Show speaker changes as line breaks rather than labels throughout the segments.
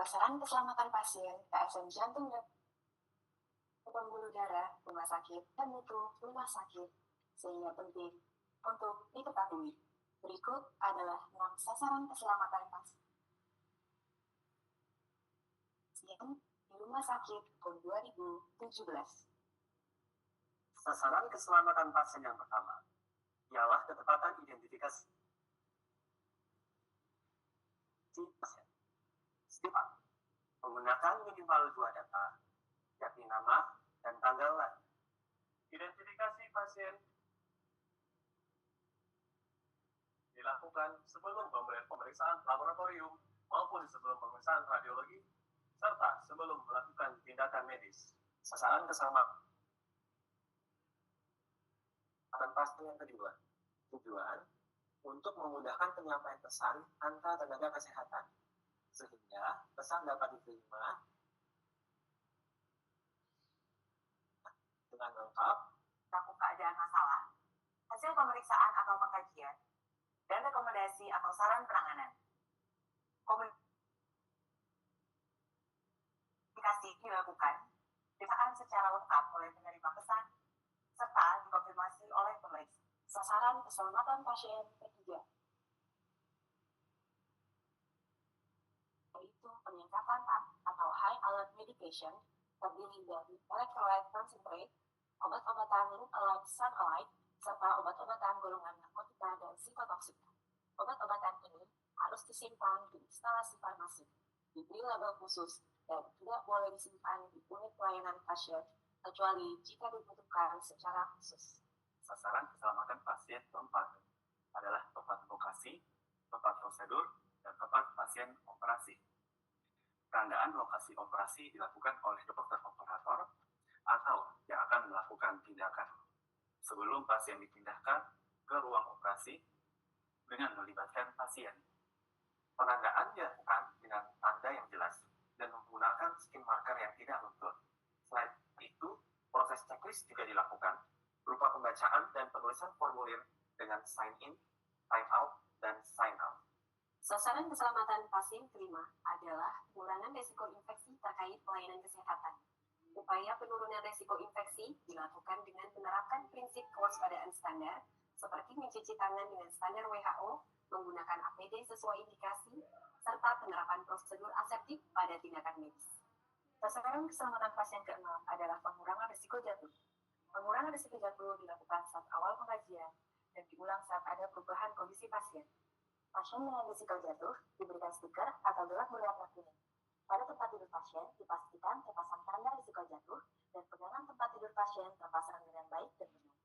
Sasaran keselamatan pasien, KSM jantung dan pembuluh darah, rumah sakit, dan mutu rumah sakit, sehingga penting untuk diketahui. Berikut adalah 6 sasaran keselamatan pasien di rumah sakit tahun 2017.
Sasaran keselamatan pasien yang pertama ialah ketepatan identifikasi pasien. Step menggunakan minimal 2 data, yakni nama dan tanggal lahir. Identifikasi pasien dilakukan sebelum pemeriksaan laboratorium maupun sebelum pemeriksaan radiologi, serta sebelum melakukan tindakan medis. Sasaran keselamatan pasien yang kedua, tujuan untuk memudahkan penyampaian pesan antar tenaga kesehatan, sehingga pesan dapat diterima dengan lengkap,
Takut keadaan masalah, hasil pemeriksaan atau pengkajian, dan rekomendasi atau saran penanganan. Komunikasi dilakukan pemeriksaan secara lengkap oleh penerima pesan, serta dikonfirmasi oleh pemeriksa. Sasaran keselamatan pasien ketiga, yaitu peningkatan atau high alert medication, terdiri dari electrolyte concentrate, obat-obatan look-alike sunlight, serta obat-obatan golongan narkotika dan psikotoksik. Obat-obatan ini harus disimpan di instalasi farmasi, diberi label khusus, dan tidak boleh disimpan di unit pelayanan pasien, kecuali jika dibutuhkan secara khusus.
Sasaran keselamatan pasien keempat adalah tempat lokasi, tempat prosedur, dan tempat pasien operasi. Penandaan lokasi operasi dilakukan oleh dokter operator atau yang akan melakukan tindakan sebelum pasien dipindahkan ke ruang operasi dengan melibatkan pasien. Penandaan dilakukan dengan tanda yang jelas dan menggunakan skin marker yang tidak luntur. Selain itu, proses checklist juga dilakukan berupa pembacaan dan penulisan formulir dengan sign in, sign out, dan sign out.
Sasaran keselamatan pasien kelima adalah pengurangan risiko infeksi terkait pelayanan kesehatan. Upaya penurunan risiko infeksi dilakukan dengan menerapkan prinsip kewaspadaan standar, seperti mencuci tangan dengan standar WHO, menggunakan APD sesuai indikasi, serta penerapan prosedur aseptik pada tindakan medis. Sasaran keselamatan pasien keenam adalah pengurangan risiko jatuh. Pengurangan risiko jatuh dilakukan saat awal pengkajian dan diulang saat ada perubahan kondisi pasien. Pasien dengan risiko jatuh diberikan stiker atau gelas berwarna kuning. Pada tempat tidur pasien dipastikan terpasang tanda risiko jatuh dan pegangan tempat tidur pasien terpasang dengan baik dan benar.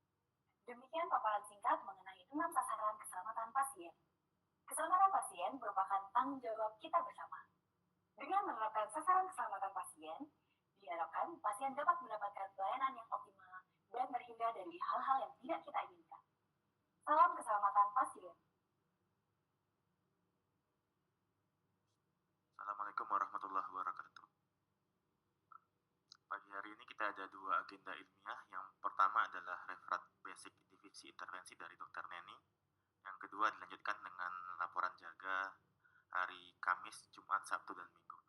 Demikian paparan singkat mengenai 6 sasaran keselamatan pasien. Keselamatan pasien merupakan tanggung jawab kita bersama. Dengan menerapkan sasaran keselamatan pasien, diharapkan pasien dapat mendapatkan pelayanan yang optimal dan terhindar dari hal-hal yang tidak kita inginkan. Salam keselamatan pasien.
Assalamualaikum warahmatullahi wabarakatuh. Pagi hari ini kita ada 2 agenda ilmiah. Yang pertama adalah referat basic divisi intervensi dari Dr. Neni. Yang kedua dilanjutkan dengan laporan jaga hari Kamis, Jumat, Sabtu, dan Minggu.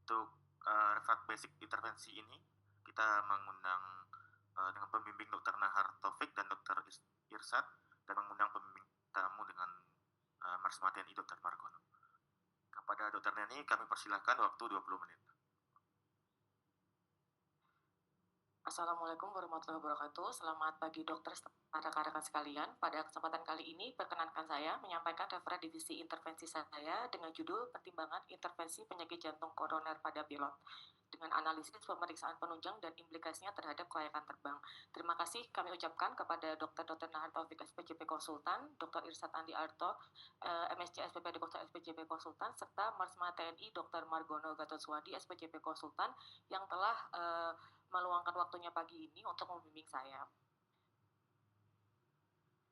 Untuk referat basic intervensi ini kita mengundang dengan pembimbing Dr. Nahar Taufik dan Dr. Irsad, dan mengundang pembimbing tamu dengan Marsma TNI Dr. Margono. Kepada Dr. Neni kami persilahkan waktu 20 menit.
Assalamualaikum warahmatullahi wabarakatuh. Selamat pagi dokter, rekan-rekan sekalian. Pada kesempatan kali ini perkenankan saya menyampaikan referat divisi intervensi saya dengan judul Pertimbangan Intervensi Penyakit Jantung Koroner pada Pilot, dengan analisis pemeriksaan penunjang dan implikasinya terhadap kelayakan terbang. Terima kasih kami ucapkan kepada Dr. Nahar Taufik SPJP Konsultan, Dr. Irsad Andi Arto, MSc SPPD Dr. SPJP Konsultan, serta Marsma TNI Dr. Margono Gatotsuwadi SPJP Konsultan yang telah meluangkan waktunya pagi ini untuk membimbing saya.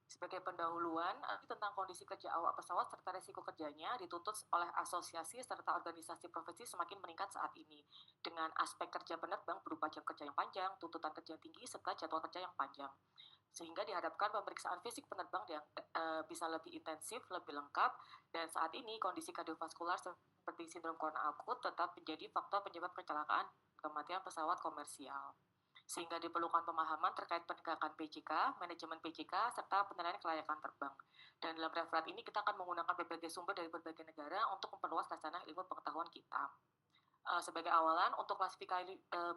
Sebagai pendahuluan tentang kondisi kerja awak pesawat serta resiko kerjanya dituntut oleh asosiasi serta organisasi profesi semakin meningkat saat ini, dengan aspek kerja penerbang berupa jam kerja yang panjang, tuntutan kerja tinggi, serta jadwal kerja yang panjang. Sehingga diharapkan pemeriksaan fisik penerbang yang bisa lebih intensif, lebih lengkap, dan saat ini kondisi kardiovaskular seperti sindrom korona akut tetap menjadi faktor penyebab kecelakaan kematian pesawat komersial. Sehingga diperlukan pemahaman terkait penegakan PJK, manajemen PJK, serta penilaian kelayakan terbang. Dan dalam referat ini kita akan menggunakan berbagai sumber dari berbagai negara untuk memperluas dasarnya ilmu pengetahuan kita. Sebagai awalan, untuk klasifikasi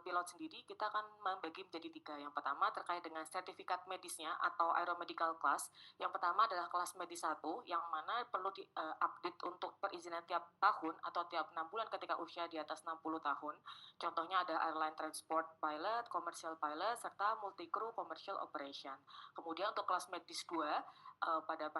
pilot sendiri, kita akan membagi menjadi 3. Yang pertama terkait dengan sertifikat medisnya atau aeromedical class. Yang pertama adalah kelas medis 1, yang mana perlu di-update untuk perizinan tiap tahun atau tiap 6 bulan ketika usia di atas 60 tahun. Contohnya ada airline transport pilot, commercial pilot, serta multi-crew commercial operation. Kemudian untuk kelas medis 2, pada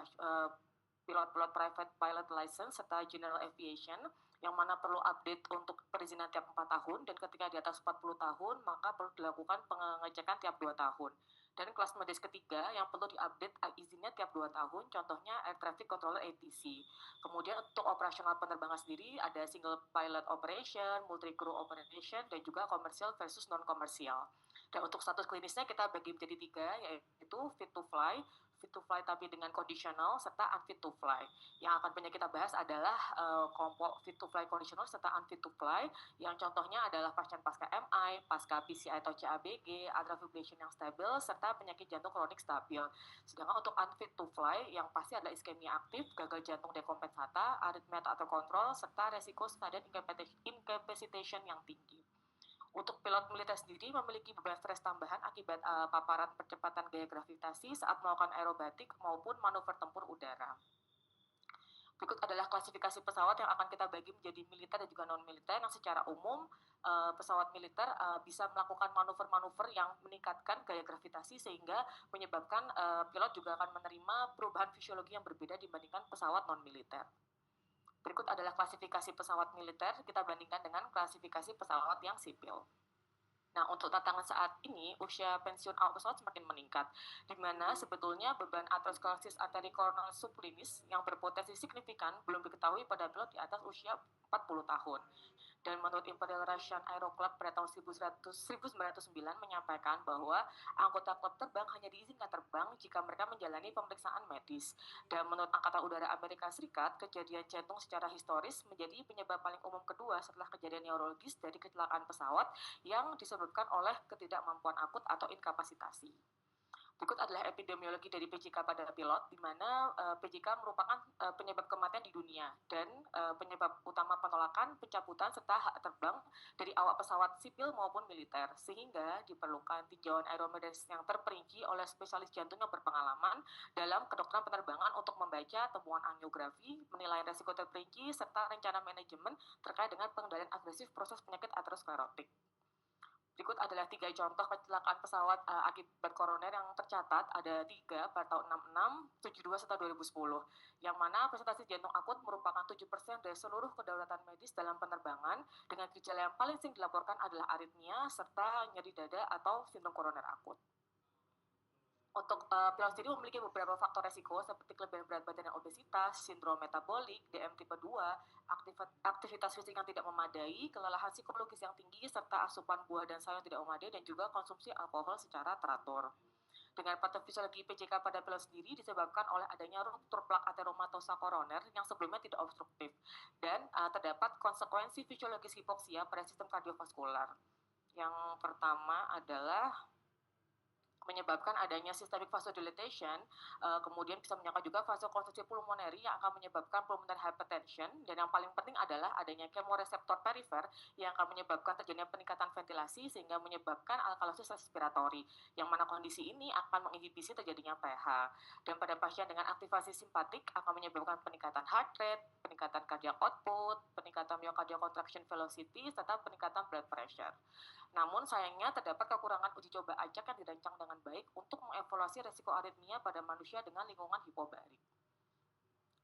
pilot-pilot private pilot license serta general aviation, yang mana perlu update untuk perizinan tiap 4 tahun, dan ketika di atas 40 tahun, maka perlu dilakukan pengecekan tiap 2 tahun. Dan kelas medis ketiga yang perlu diupdate izinnya tiap 2 tahun, contohnya Air Traffic Controller ATC. Kemudian untuk operasional penerbangan sendiri, ada single pilot operation, multi-crew operation, dan juga komersial versus non-komersial. Dan untuk status klinisnya kita bagi menjadi 3, yaitu fit to fly tapi dengan conditional, serta unfit to fly. Yang akan banyak kita bahas adalah kelompok fit to fly conditional serta unfit to fly, yang contohnya adalah pasien pasca MI, pasca PCI atau CABG, atrial fibrillation yang stabil, serta penyakit jantung kronik stabil. Sedangkan untuk unfit to fly, yang pasti adalah iskemia aktif, gagal jantung dekompensata, aritmia tak terkontrol, serta resiko sudden incapacitation yang tinggi. Untuk pilot militer sendiri memiliki beban stres tambahan akibat paparan percepatan gaya gravitasi saat melakukan aerobatik maupun manuver tempur udara. Berikut adalah klasifikasi pesawat yang akan kita bagi menjadi militer dan juga non-militer, yang secara umum pesawat militer bisa melakukan manuver-manuver yang meningkatkan gaya gravitasi sehingga menyebabkan pilot juga akan menerima perubahan fisiologi yang berbeda dibandingkan pesawat non-militer. Berikut adalah klasifikasi pesawat militer kita bandingkan dengan klasifikasi pesawat yang sipil. Nah, untuk tantangan saat ini, usia pensiun awak pesawat semakin meningkat, di mana sebetulnya beban aterosklerosis arteri coronal subklinis yang berpotensi signifikan belum diketahui pada pilot di atas usia 40 tahun. Dan menurut Imperial Russian Aero Club pada tahun 1909 menyampaikan bahwa anggota klub terbang hanya diizinkan terbang jika mereka menjalani pemeriksaan medis. Dan menurut Angkatan Udara Amerika Serikat, kejadian jantung secara historis menjadi penyebab paling umum kedua setelah kejadian neurologis dari kecelakaan pesawat yang disebabkan oleh ketidakmampuan akut atau inkapasitasi. Berikut adalah epidemiologi dari PJK pada pilot, di mana PJK merupakan penyebab kematian di dunia dan penyebab utama penolakan, pencabutan, serta hak terbang dari awak pesawat sipil maupun militer, sehingga diperlukan tinjauan aeromedis yang terperinci oleh spesialis jantung yang berpengalaman dalam kedokteran penerbangan untuk membaca temuan angiografi, menilai resiko terperinci, serta rencana manajemen terkait dengan pengendalian agresif proses penyakit aterosklerotik. Berikut adalah 3 contoh kecelakaan pesawat akibat koroner yang tercatat, ada 3 pada tahun 66, 72, serta 2010, yang mana presentasi jantung akut merupakan 7% dari seluruh kedaruratan medis dalam penerbangan, dengan gejala yang paling sering dilaporkan adalah aritmia, serta nyeri dada atau sindrom koroner akut. Untuk pilot sendiri memiliki beberapa faktor resiko seperti kelebihan berat badan dan obesitas, sindrom metabolik, DM tipe 2, aktivitas fisik yang tidak memadai, kelelahan psikologis yang tinggi, serta asupan buah dan sayur yang tidak memadai, dan juga konsumsi alkohol secara teratur. Dengan patofisiologi PJK pada pilot sendiri disebabkan oleh adanya ruptur plak ateromatosa koroner yang sebelumnya tidak obstruktif, dan terdapat konsekuensi fisiologis hipoksia pada sistem kardiovaskular. Yang pertama adalah menyebabkan adanya systemic vasodilatation, kemudian bisa menyebabkan juga vasokonstriksi pulmoneri yang akan menyebabkan pulmonary hypertension, dan yang paling penting adalah adanya kemoreseptor perifer yang akan menyebabkan terjadinya peningkatan ventilasi sehingga menyebabkan alkalosis respiratori, yang mana kondisi ini akan menginhibisi terjadinya pH. Dan pada pasien dengan aktivasi simpatik akan menyebabkan peningkatan heart rate, peningkatan cardiac output, peningkatan myocardial contraction velocity, serta peningkatan blood pressure. Namun sayangnya terdapat kekurangan uji coba acak yang dirancang dengan baik untuk mengevaluasi resiko aritmia pada manusia dengan lingkungan hipobarik.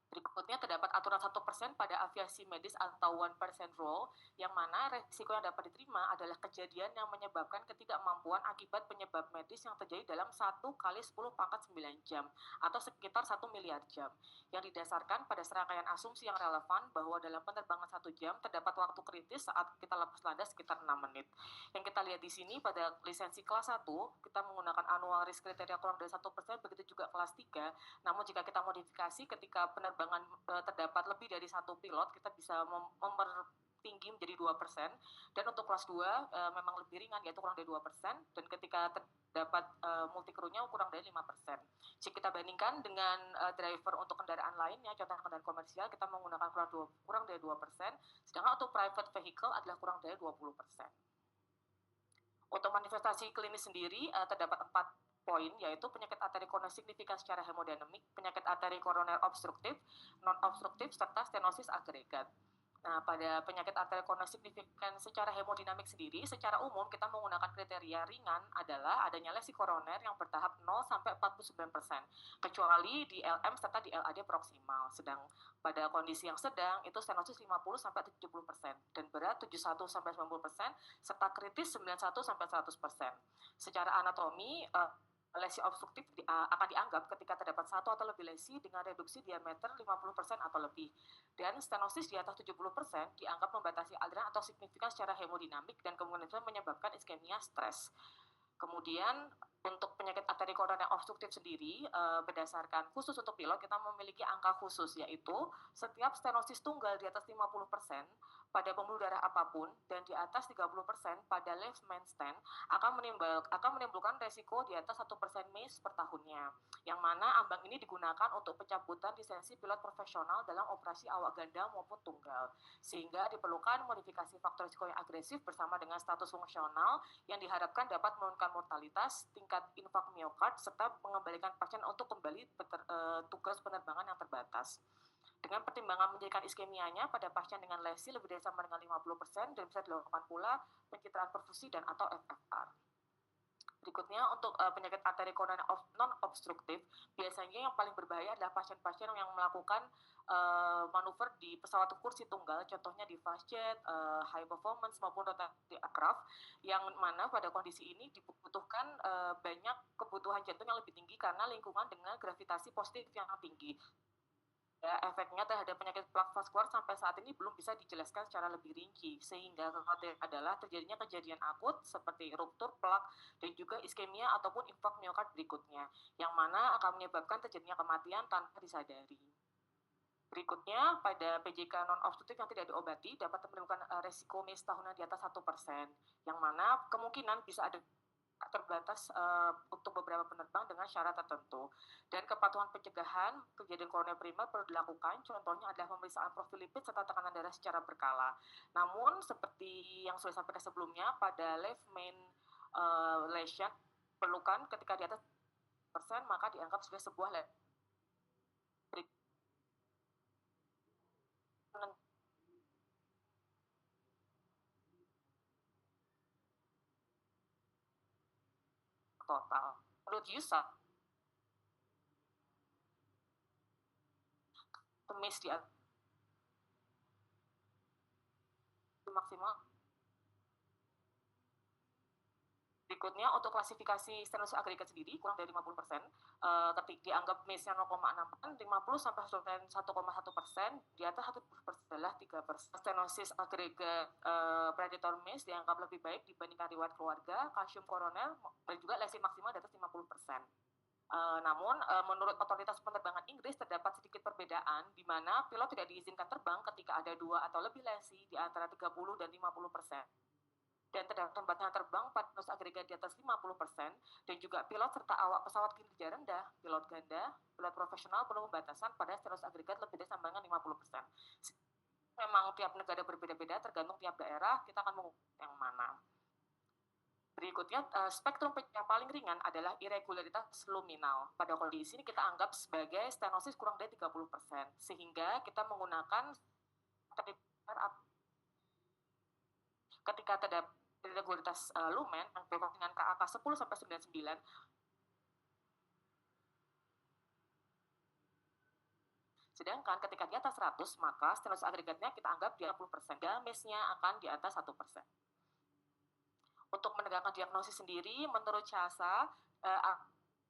Berikut Berikutnya terdapat aturan 1% pada aviasi medis atau 1% rule, yang mana resiko yang dapat diterima adalah kejadian yang menyebabkan ketidakmampuan akibat penyebab medis yang terjadi dalam 1 kali 10 pangkat 9 jam, atau sekitar 1 miliar jam, yang didasarkan pada serangkaian asumsi yang relevan bahwa dalam penerbangan 1 jam terdapat waktu kritis saat kita lepas landas sekitar 6 menit. Yang kita lihat di sini pada lisensi kelas 1, kita menggunakan annual risk kriteria kurang dari 1%, begitu juga kelas 3, namun jika kita modifikasi ketika penerbangan terdapat lebih dari 1 pilot, kita bisa mempertinggi menjadi 2%, dan untuk kelas 2 memang lebih ringan, yaitu kurang dari 2%, dan ketika terdapat multi crew-nya kurang dari 5%. Jika kita bandingkan dengan driver untuk kendaraan lainnya, contoh kendaraan komersial, kita menggunakan kurang dari 2%, sedangkan untuk private vehicle adalah kurang dari 20%. Untuk manifestasi klinis sendiri terdapat 4 poin, yaitu penyakit arteri koroner signifikan secara hemodinamik, penyakit arteri koroner obstruktif, non-obstruktif, serta stenosis agregat. Nah, pada penyakit arteri koroner signifikan secara hemodinamik sendiri, secara umum kita menggunakan kriteria ringan adalah adanya lesi koroner yang bertahap 0 sampai 49%, kecuali di LM serta di LAD proksimal. Sedang pada kondisi yang sedang itu stenosis 50 sampai 70% dan berat 71 sampai 90%, serta kritis 91 sampai 100%. Secara anatomi, lesi obstruktif akan dianggap ketika terdapat 1 atau lebih lesi dengan reduksi diameter 50% atau lebih. Dan stenosis di atas 70% dianggap membatasi aliran atau signifikan secara hemodinamik dan kemungkinan menyebabkan iskemia stres. Kemudian untuk penyakit arteri koroner obstruktif sendiri, berdasarkan khusus untuk pilot, kita memiliki angka khusus, yaitu setiap stenosis tunggal di atas 50% pada pembuluh darah apapun dan di atas 30% pada left main stand akan menimbulkan resiko di atas 1% MACE per tahunnya, yang mana ambang ini digunakan untuk pencabutan lisensi pilot profesional dalam operasi awak ganda maupun tunggal, sehingga diperlukan modifikasi faktor risiko yang agresif bersama dengan status fungsional yang diharapkan dapat menurunkan mortalitas, tingkat infark miokard, serta mengembalikan pasien untuk kembali tugas penerbangan yang terbatas. Dengan pertimbangan menjadikan iskemianya pada pasien dengan lesi lebih dari sama dengan 50% dan bisa dilakukan pula pencitraan perfusi dan atau FFR. Berikutnya untuk penyakit arteri koroner non-obstruktif, biasanya yang paling berbahaya adalah pasien-pasien yang melakukan manuver di pesawat kursi tunggal, contohnya di fast jet, high performance maupun rotary aircraft, yang mana pada kondisi ini dibutuhkan banyak kebutuhan jantung yang lebih tinggi karena lingkungan dengan gravitasi positif yang tinggi. Ya, efeknya terhadap penyakit plak vaskular sampai saat ini belum bisa dijelaskan secara lebih rinci, sehingga kekhawatiran adalah terjadinya kejadian akut seperti ruptur plak dan juga iskemia ataupun infark miokard berikutnya, yang mana akan menyebabkan terjadinya kematian tanpa disadari. Berikutnya, pada PJK non-obstruktif yang tidak diobati dapat menimbulkan resiko MACE tahunan di atas 1%, yang mana kemungkinan bisa ada terbatas untuk beberapa penerbang dengan syarat tertentu. Dan kepatuhan pencegahan kejadian koroner primer perlu dilakukan, contohnya adalah pemeriksaan profil lipid serta tekanan darah secara berkala. Namun seperti yang sudah disampaikan sebelumnya, pada left main lesion perlukan ketika di atas persen maka dianggap sebagai sebuah total. Menurut Yusuf, temis di maksimal. Berikutnya untuk klasifikasi stenosis agregat sendiri kurang dari 50%, dianggap MACE-nya 0,6%, 50 sampai 1,1%, di atas 1% adalah 3%. Stenosis agregat predator MACE dianggap lebih baik dibandingkan riwayat keluarga, kalsium koroner, dan juga lesi maksimal di atas 50%. Namun, menurut otoritas penerbangan Inggris terdapat sedikit perbedaan di mana pilot tidak diizinkan terbang ketika ada 2 atau lebih lesi di antara 30 dan 50%. Dan terdapat pembatasan terbang pada stenosis agregat di atas 50%, dan juga pilot serta awak pesawat kinerja rendah, pilot ganda, pilot profesional perlu pembatasan pada stenosis agregat lebih dari sama dengan 50%. Memang tiap negara berbeda-beda, tergantung tiap daerah, kita akan menggunakan yang mana. Berikutnya, spektrum yang paling ringan adalah irregularitas luminal. Pada kondisi ini kita anggap sebagai stenosis kurang dari 30%, sehingga kita menggunakan ketika terdapat irregularitas lumen yang dengan KAK 10 sampai 99, Sedangkan ketika di atas 100, maka stenosis agregatnya kita anggap di 60%, MACE-nya akan di atas 1%. Untuk menegakkan diagnosis sendiri, menurut CHASA,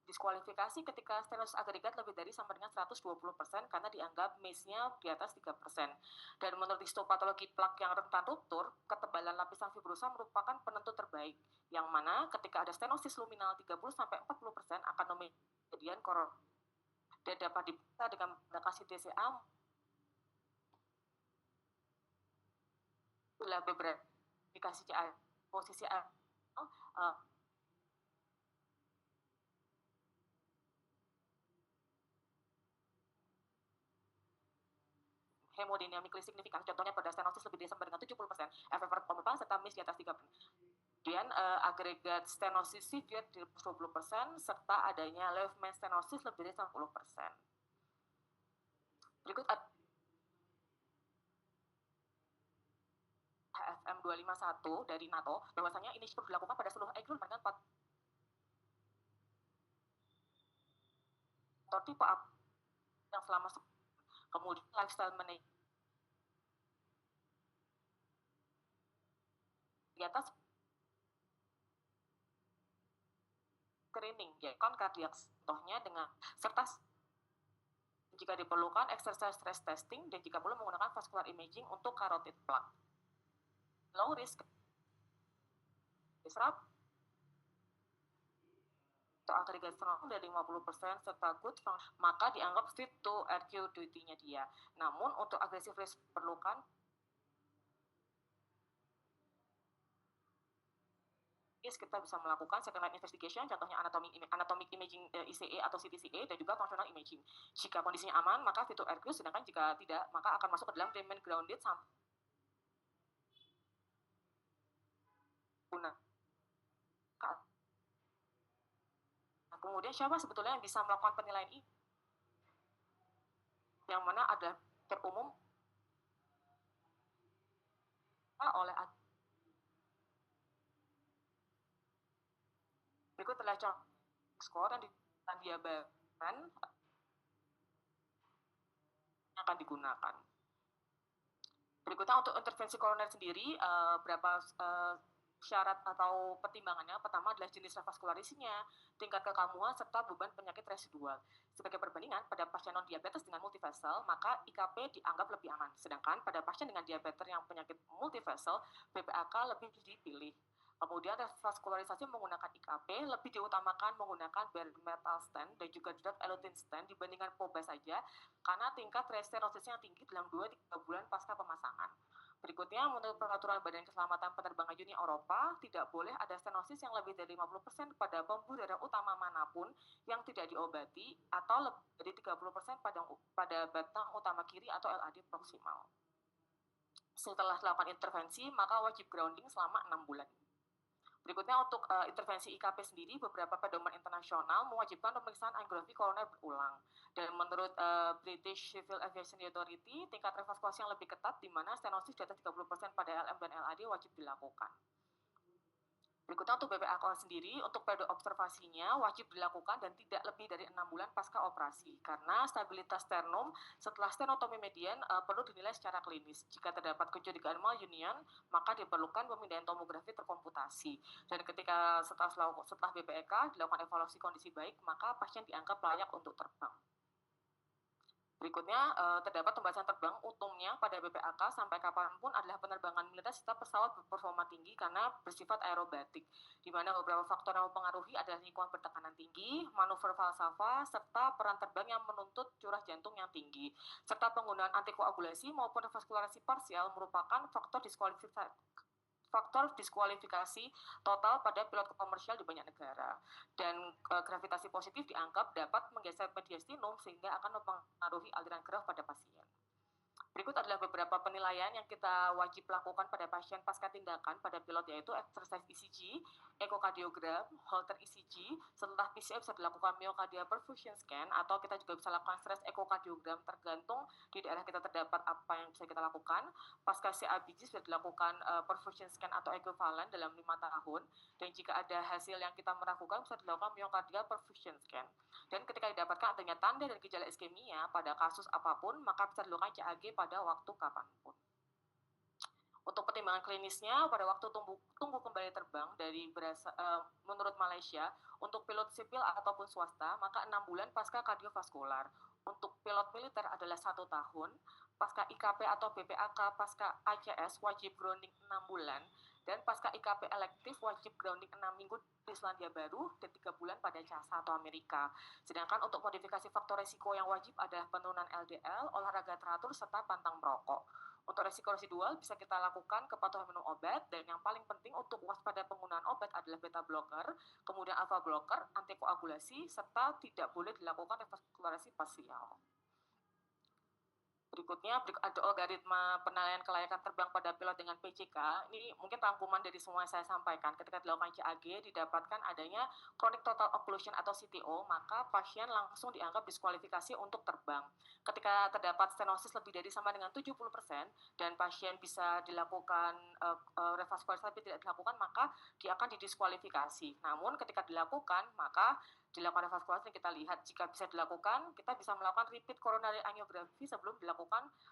diskualifikasi ketika stenosis agregat lebih dari sama dengan 120% karena dianggap MACE-nya di atas 3%. Dan menurut histopatologi plak yang rentan ruptur, ketebalan lapisan fibrosa merupakan penentu terbaik, yang mana ketika ada stenosis luminal 30-40% akan memedian koron dan dapat diperiksa dengan menggunakan TCA bila beberapa aplikasi posisi hemodinamically signifikan, contohnya pada stenosis lebih dari sama dengan 70%, FFR pompa serta MACE di atas 3%. Kemudian agregat stenosis severe di 20%, serta adanya left main stenosis lebih dari 90%. Berikut HFM 251 dari NATO, bahwasanya ini perlu dilakukan pada seluruh age group dengan 4 tipe yang selama kemudian lifestyle management di atas screening, ya kan kardiak, contohnya dengan serta jika diperlukan exercise stress testing dan jika perlu menggunakan vascular imaging untuk carotid plaque. Low risk disrupt atau agregat strong dari 50% serta good function, maka dianggap fit to RQ duty-nya dia. Namun untuk aggressive risk perlukan kita bisa melakukan second line investigation, contohnya anatomic imaging ICE atau CTCE dan juga functional imaging. Jika kondisinya aman, maka fit to RQ, sedangkan jika tidak, maka akan masuk ke dalam remain grounded sampai guna. Nah, kemudian siapa sebetulnya yang bisa melakukan penilaian ini? Yang mana ada terumum oleh berikut adalah contoh skor yang diabakan akan digunakan. Berikutnya untuk intervensi koroner sendiri, berapa syarat atau pertimbangannya. Pertama adalah jenis revaskularisinya, tingkat kekamuan, serta beban penyakit residual. Sebagai perbandingan, pada pasien non-diabetes dengan multivessel, maka IKP dianggap lebih aman. Sedangkan pada pasien dengan diabetes yang penyakit multivessel, BPAK lebih dipilih. Kemudian revaskularisasi menggunakan IKP lebih diutamakan menggunakan bare metal stent dan juga drug eluting stent dibandingkan POBA saja karena tingkat restenosisnya tinggi dalam 2-3 bulan pasca pemasangan. Berikutnya, menurut peraturan Badan Keselamatan Penerbangan Uni Eropa, tidak boleh ada stenosis yang lebih dari 50% pada pembuluh darah utama manapun yang tidak diobati atau lebih dari 30% pada batang utama kiri atau LAD proksimal. Setelah dilakukan intervensi, maka wajib grounding selama 6 bulan. Berikutnya untuk intervensi IKP sendiri, beberapa pedoman internasional mewajibkan pemeriksaan angiografi koroner berulang. Dan menurut British Civil Aviation Authority, tingkat revaskulasi yang lebih ketat di mana stenosis di atas 30% pada LM dan LAD wajib dilakukan. Berikutnya untuk BPAK sendiri, untuk periode observasinya wajib dilakukan dan tidak lebih dari 6 bulan pasca operasi karena stabilitas sternum setelah stenotomi median perlu dinilai secara klinis. Jika terdapat kecurigaan malunion, maka diperlukan pemindahan tomografi terkomputasi. Dan ketika setelah BPAK dilakukan evaluasi kondisi baik, maka pasien dianggap layak untuk terbang. Berikutnya, terdapat pembahasan terbang utumnya pada BPAK sampai kapanpun adalah penerbangan militer serta pesawat berperforma tinggi karena bersifat aerobatik, di mana beberapa faktor yang mempengaruhi adalah lingkungan bertekanan tinggi, manuver falsafa, serta peran terbang yang menuntut curah jantung yang tinggi, serta penggunaan antikoagulasi maupun revaskularasi parsial merupakan faktor diskualifikasi total pada pilot komersial di banyak negara. Dan gravitasi positif dianggap dapat menggeser mediastinum sehingga akan mempengaruhi aliran gerak pada pasien. Berikut adalah beberapa penilaian yang kita wajib lakukan pada pasien pasca tindakan pada pilot, yaitu exercise ECG, ekokardiogram, Holter ECG. Setelah PCR bisa dilakukan myocardial perfusion scan, atau kita juga bisa lakukan stress ekokardiogram, tergantung di daerah kita terdapat apa yang bisa kita lakukan. Pasca CABG sudah dilakukan perfusion scan atau ekuivalen dalam 5 tahun, dan jika ada hasil yang kita meragukan bisa dilakukan myocardial perfusion scan. Dan ketika didapatkan adanya tanda dan gejala iskemia pada kasus apapun, maka bisa dilakukan CAG pada waktu kapanpun. Untuk pertimbangan klinisnya, pada waktu tunggu kembali terbang dari menurut Malaysia, untuk pilot sipil ataupun swasta, maka 6 bulan pasca kardiovaskular. Untuk pilot militer adalah 1 tahun, pasca IKP atau BPAK pasca ACS wajib grounding 6 bulan, dan pasca IKP elektif wajib grounding 6 minggu di Selandia Baru dan 3 bulan pada CASA atau Amerika. Sedangkan untuk modifikasi faktor resiko yang wajib adalah penurunan LDL, olahraga teratur, serta pantang merokok. Untuk resiko residual bisa kita lakukan kepatuhan minum obat, dan yang paling penting untuk waspada penggunaan obat adalah beta blocker, kemudian alpha blocker, antikoagulasi, serta tidak boleh dilakukan revaskularisasi parsial. Berikutnya ada algoritma penilaian kelayakan terbang pada pilot dengan PCK. Ini mungkin rangkuman dari semua yang saya sampaikan. Ketika dilakukan CAG didapatkan adanya chronic total occlusion atau CTO, maka pasien langsung dianggap diskualifikasi untuk terbang. Ketika terdapat stenosis lebih dari sama dengan 70% dan pasien bisa dilakukan revaskularisasi tapi tidak dilakukan, maka dia akan didiskualifikasi. Namun ketika dilakukan, maka dilakukan revaskularisasi, kita lihat jika bisa dilakukan, kita bisa melakukan repeat coronary angiography sebelum dilakukan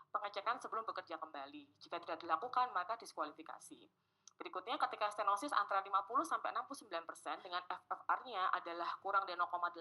pengecekan sebelum bekerja kembali. Jika tidak dilakukan, maka diskualifikasi. Berikutnya, ketika stenosis antara 50-69% dengan FFR-nya adalah kurang dari 0,8,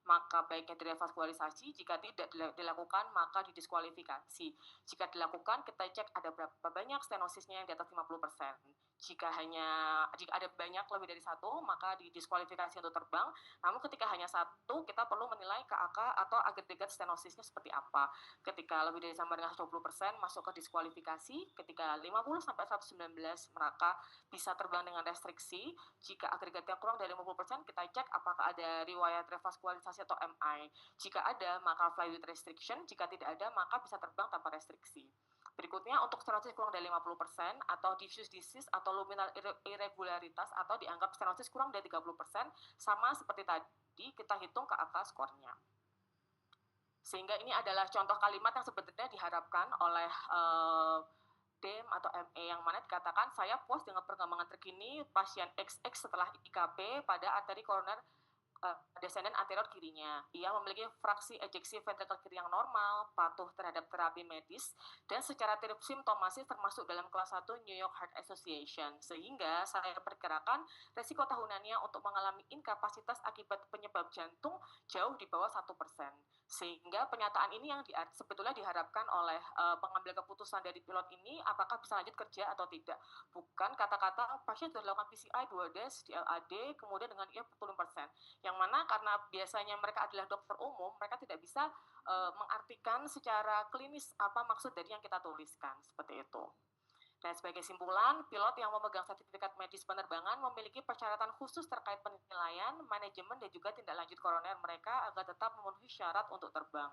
maka baiknya direvaskularisasi. Jika tidak dilakukan, maka didiskualifikasi. Jika dilakukan, kita cek ada berapa banyak stenosisnya yang di atas 50%. Jika ada banyak lebih dari 1, maka didiskualifikasi untuk terbang. Namun ketika hanya 1, kita perlu menilai KAK atau agregat stenosisnya seperti apa. Ketika lebih dari sama dengan 20%, masuk ke diskualifikasi. Ketika 50-119, maka bisa terbang dengan restriksi. Jika agregatnya kurang dari 50%, kita cek apakah ada riwayat revaskularisasi atau MI. Jika ada, maka fly with restriction. Jika tidak ada, maka bisa terbang tanpa restriksi. Berikutnya, untuk stenosis kurang dari 50% atau diffuse disease atau luminal irregularitas atau dianggap stenosis kurang dari 30%, sama seperti tadi, kita hitung KAK skornya. Sehingga ini adalah contoh kalimat yang sebenarnya diharapkan oleh DEM atau ME, yang mana dikatakan saya puas dengan perkembangan terkini pasien XX setelah IKP pada arteri koroner descendant anterior kirinya. Ia memiliki fraksi ejeksi ventrikel kiri yang normal, patuh terhadap terapi medis, dan secara simptomatis termasuk dalam kelas 1 New York Heart Association. Sehingga saya perkirakan resiko tahunannya untuk mengalami inkapasitas akibat penyebab jantung jauh di bawah 1%. Sehingga pernyataan ini yang sebetulnya diharapkan oleh pengambil keputusan dari pilot ini, apakah bisa lanjut kerja atau tidak. Bukan kata-kata pasien sudah dilakukan PCI 2DES di LAD, kemudian dengan IF 40%. Yang mana karena biasanya mereka adalah dokter umum, mereka tidak bisa mengartikan secara klinis apa maksud dari yang kita tuliskan, seperti itu. Nah, sebagai simpulan, pilot yang memegang sertifikat medis penerbangan memiliki persyaratan khusus terkait penilaian, manajemen, dan juga tindak lanjut koroner mereka agar tetap memenuhi syarat untuk terbang.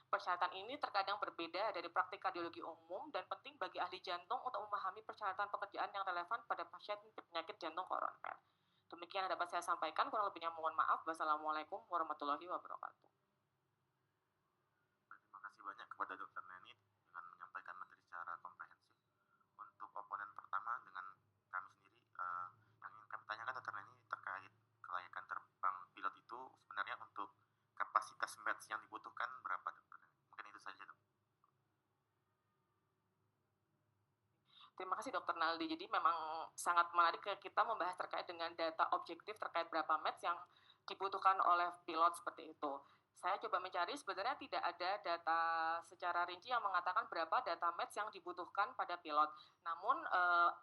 Persyaratan ini terkadang berbeda dari praktik kardiologi umum dan penting bagi ahli jantung untuk memahami persyaratan pekerjaan yang relevan pada pasien penyakit jantung koroner. Demikian yang dapat saya sampaikan, kurang lebihnya mohon maaf. Wassalamualaikum warahmatullahi wabarakatuh.
Terima kasih banyak kepada Dr. Neni dengan menyampaikan materi secara komprehensif. Untuk oponen pertama dengan kami sendiri, yang ingin kami tanyakan Dr. Neni terkait kelayakan terbang pilot itu sebenarnya untuk kapasitas match yang dibutuhkan berapa, Dr. Neni? Mungkin itu saja, Dok.
Terima kasih Dr. Naldi. Jadi memang sangat menarik kita membahas terkait dengan data objektif terkait berapa match yang dibutuhkan oleh pilot seperti itu. Saya coba mencari, sebenarnya tidak ada data secara rinci yang mengatakan berapa data match yang dibutuhkan pada pilot. Namun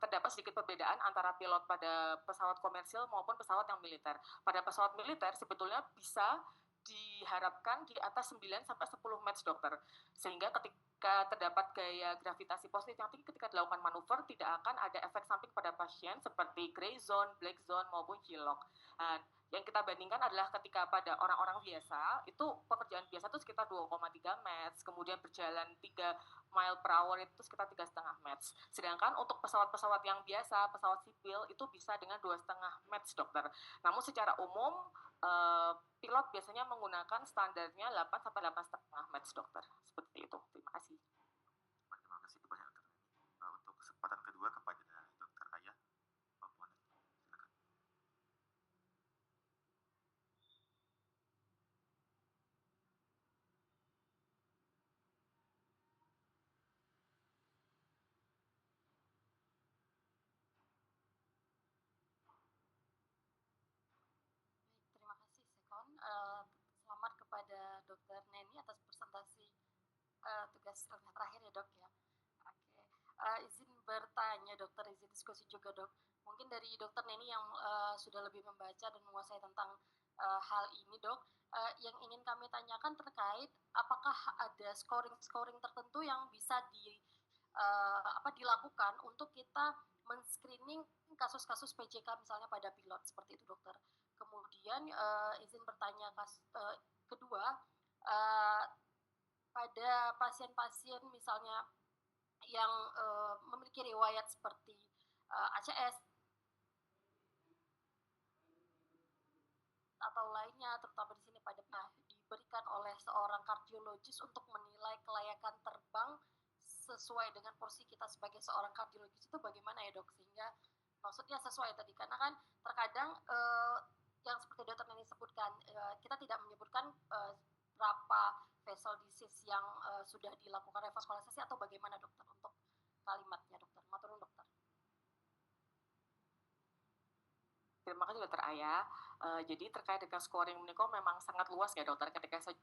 terdapat sedikit perbedaan antara pilot pada pesawat komersil maupun pesawat yang militer. Pada pesawat militer sebetulnya bisa diharapkan di atas 9-10 match, dokter. Sehingga ketika terdapat gaya gravitasi positif yang tinggi ketika dilakukan manuver, tidak akan ada efek samping pada pasien seperti gray zone, black zone, maupun G-lock. Yang kita bandingkan adalah ketika pada orang-orang biasa, itu pekerjaan biasa itu sekitar 2,3 Mets, kemudian berjalan 3 mile per hour itu sekitar 3,5 Mets. Sedangkan untuk pesawat-pesawat yang biasa, pesawat sipil itu bisa dengan 2,5 Mets, dokter. Namun secara umum, pilot biasanya menggunakan standarnya 8 sampai 8,5 Mets, dokter. Seperti itu. Terima kasih.
Terima kasih kepada dokter Neni. Untuk kesempatan kedua kepada dokter Ayah. Silakan.
Terima kasih Sekon. Selamat kepada Dokter Neni atas presentasi tugas ilmiah terakhir ya dok ya. Oke, izin bertanya dokter, izin diskusi juga dok. Mungkin dari Dokter Neni yang sudah lebih membaca dan menguasai tentang hal ini dok, yang ingin kami tanyakan terkait apakah ada scoring tertentu yang bisa dilakukan untuk kita men-screening kasus-kasus PJK misalnya pada pilot seperti itu dokter. Kemudian izin bertanya kedua, pada pasien-pasien misalnya yang memiliki riwayat seperti ACS atau lainnya, terutama di sini pada diberikan oleh seorang kardiologis untuk menilai kelayakan terbang sesuai dengan porsi kita sebagai seorang kardiologis itu bagaimana ya dok, sehingga maksudnya sesuai tadi, karena kan terkadang yang seperti dokter Neni sebutkan, kita tidak menyebutkan berapa vessel disease yang sudah dilakukan revaskularisasi atau bagaimana dokter untuk kalimatnya dokter. Maturun dokter.
Terima kasih dokter Ayah. Jadi terkait dengan scoring ini kok memang sangat luas ya dokter. Ketika saya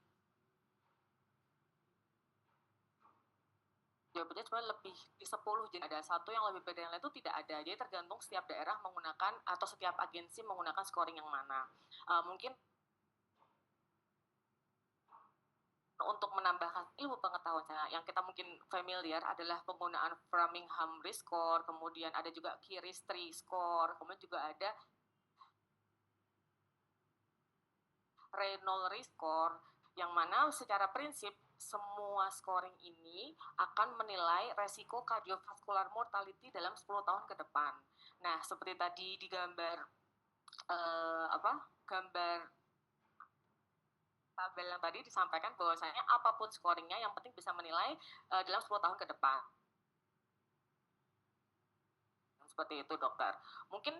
jawabannya cuma lebih di 10, jadi ada satu yang lebih beda yang lain itu tidak ada. Jadi tergantung setiap daerah menggunakan atau setiap agensi menggunakan scoring yang mana. Mungkin untuk menambahkan ilmu pengetahuan saya, yang kita mungkin familiar adalah penggunaan Framingham Risk Score, kemudian ada juga Curie Score, kemudian juga ada Reynolds Risk Score, yang mana secara prinsip semua scoring ini akan menilai resiko cardiovascular mortality dalam 10 tahun ke depan. Nah, seperti tadi di gambar gambar tabel yang tadi disampaikan bahwasanya apapun scoringnya yang penting bisa menilai dalam 10 tahun ke depan. Seperti itu dokter. Mungkin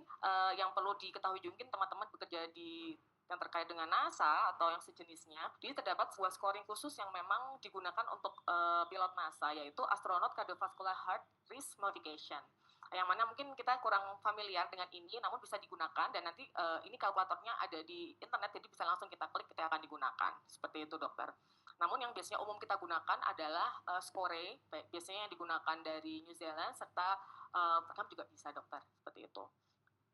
yang perlu diketahui juga, mungkin teman-teman bekerja di yang terkait dengan NASA atau yang sejenisnya, jadi terdapat sebuah scoring khusus yang memang digunakan untuk pilot NASA, yaitu Astronaut Cardiovascular Heart Risk Modification, yang mana mungkin kita kurang familiar dengan ini, namun bisa digunakan, dan nanti ini kalkulatornya ada di internet, jadi bisa langsung kita klik ketika akan digunakan. Seperti itu dokter. Namun yang biasanya umum kita gunakan adalah SCORE, biasanya yang digunakan dari New Zealand, serta juga bisa dokter, seperti itu.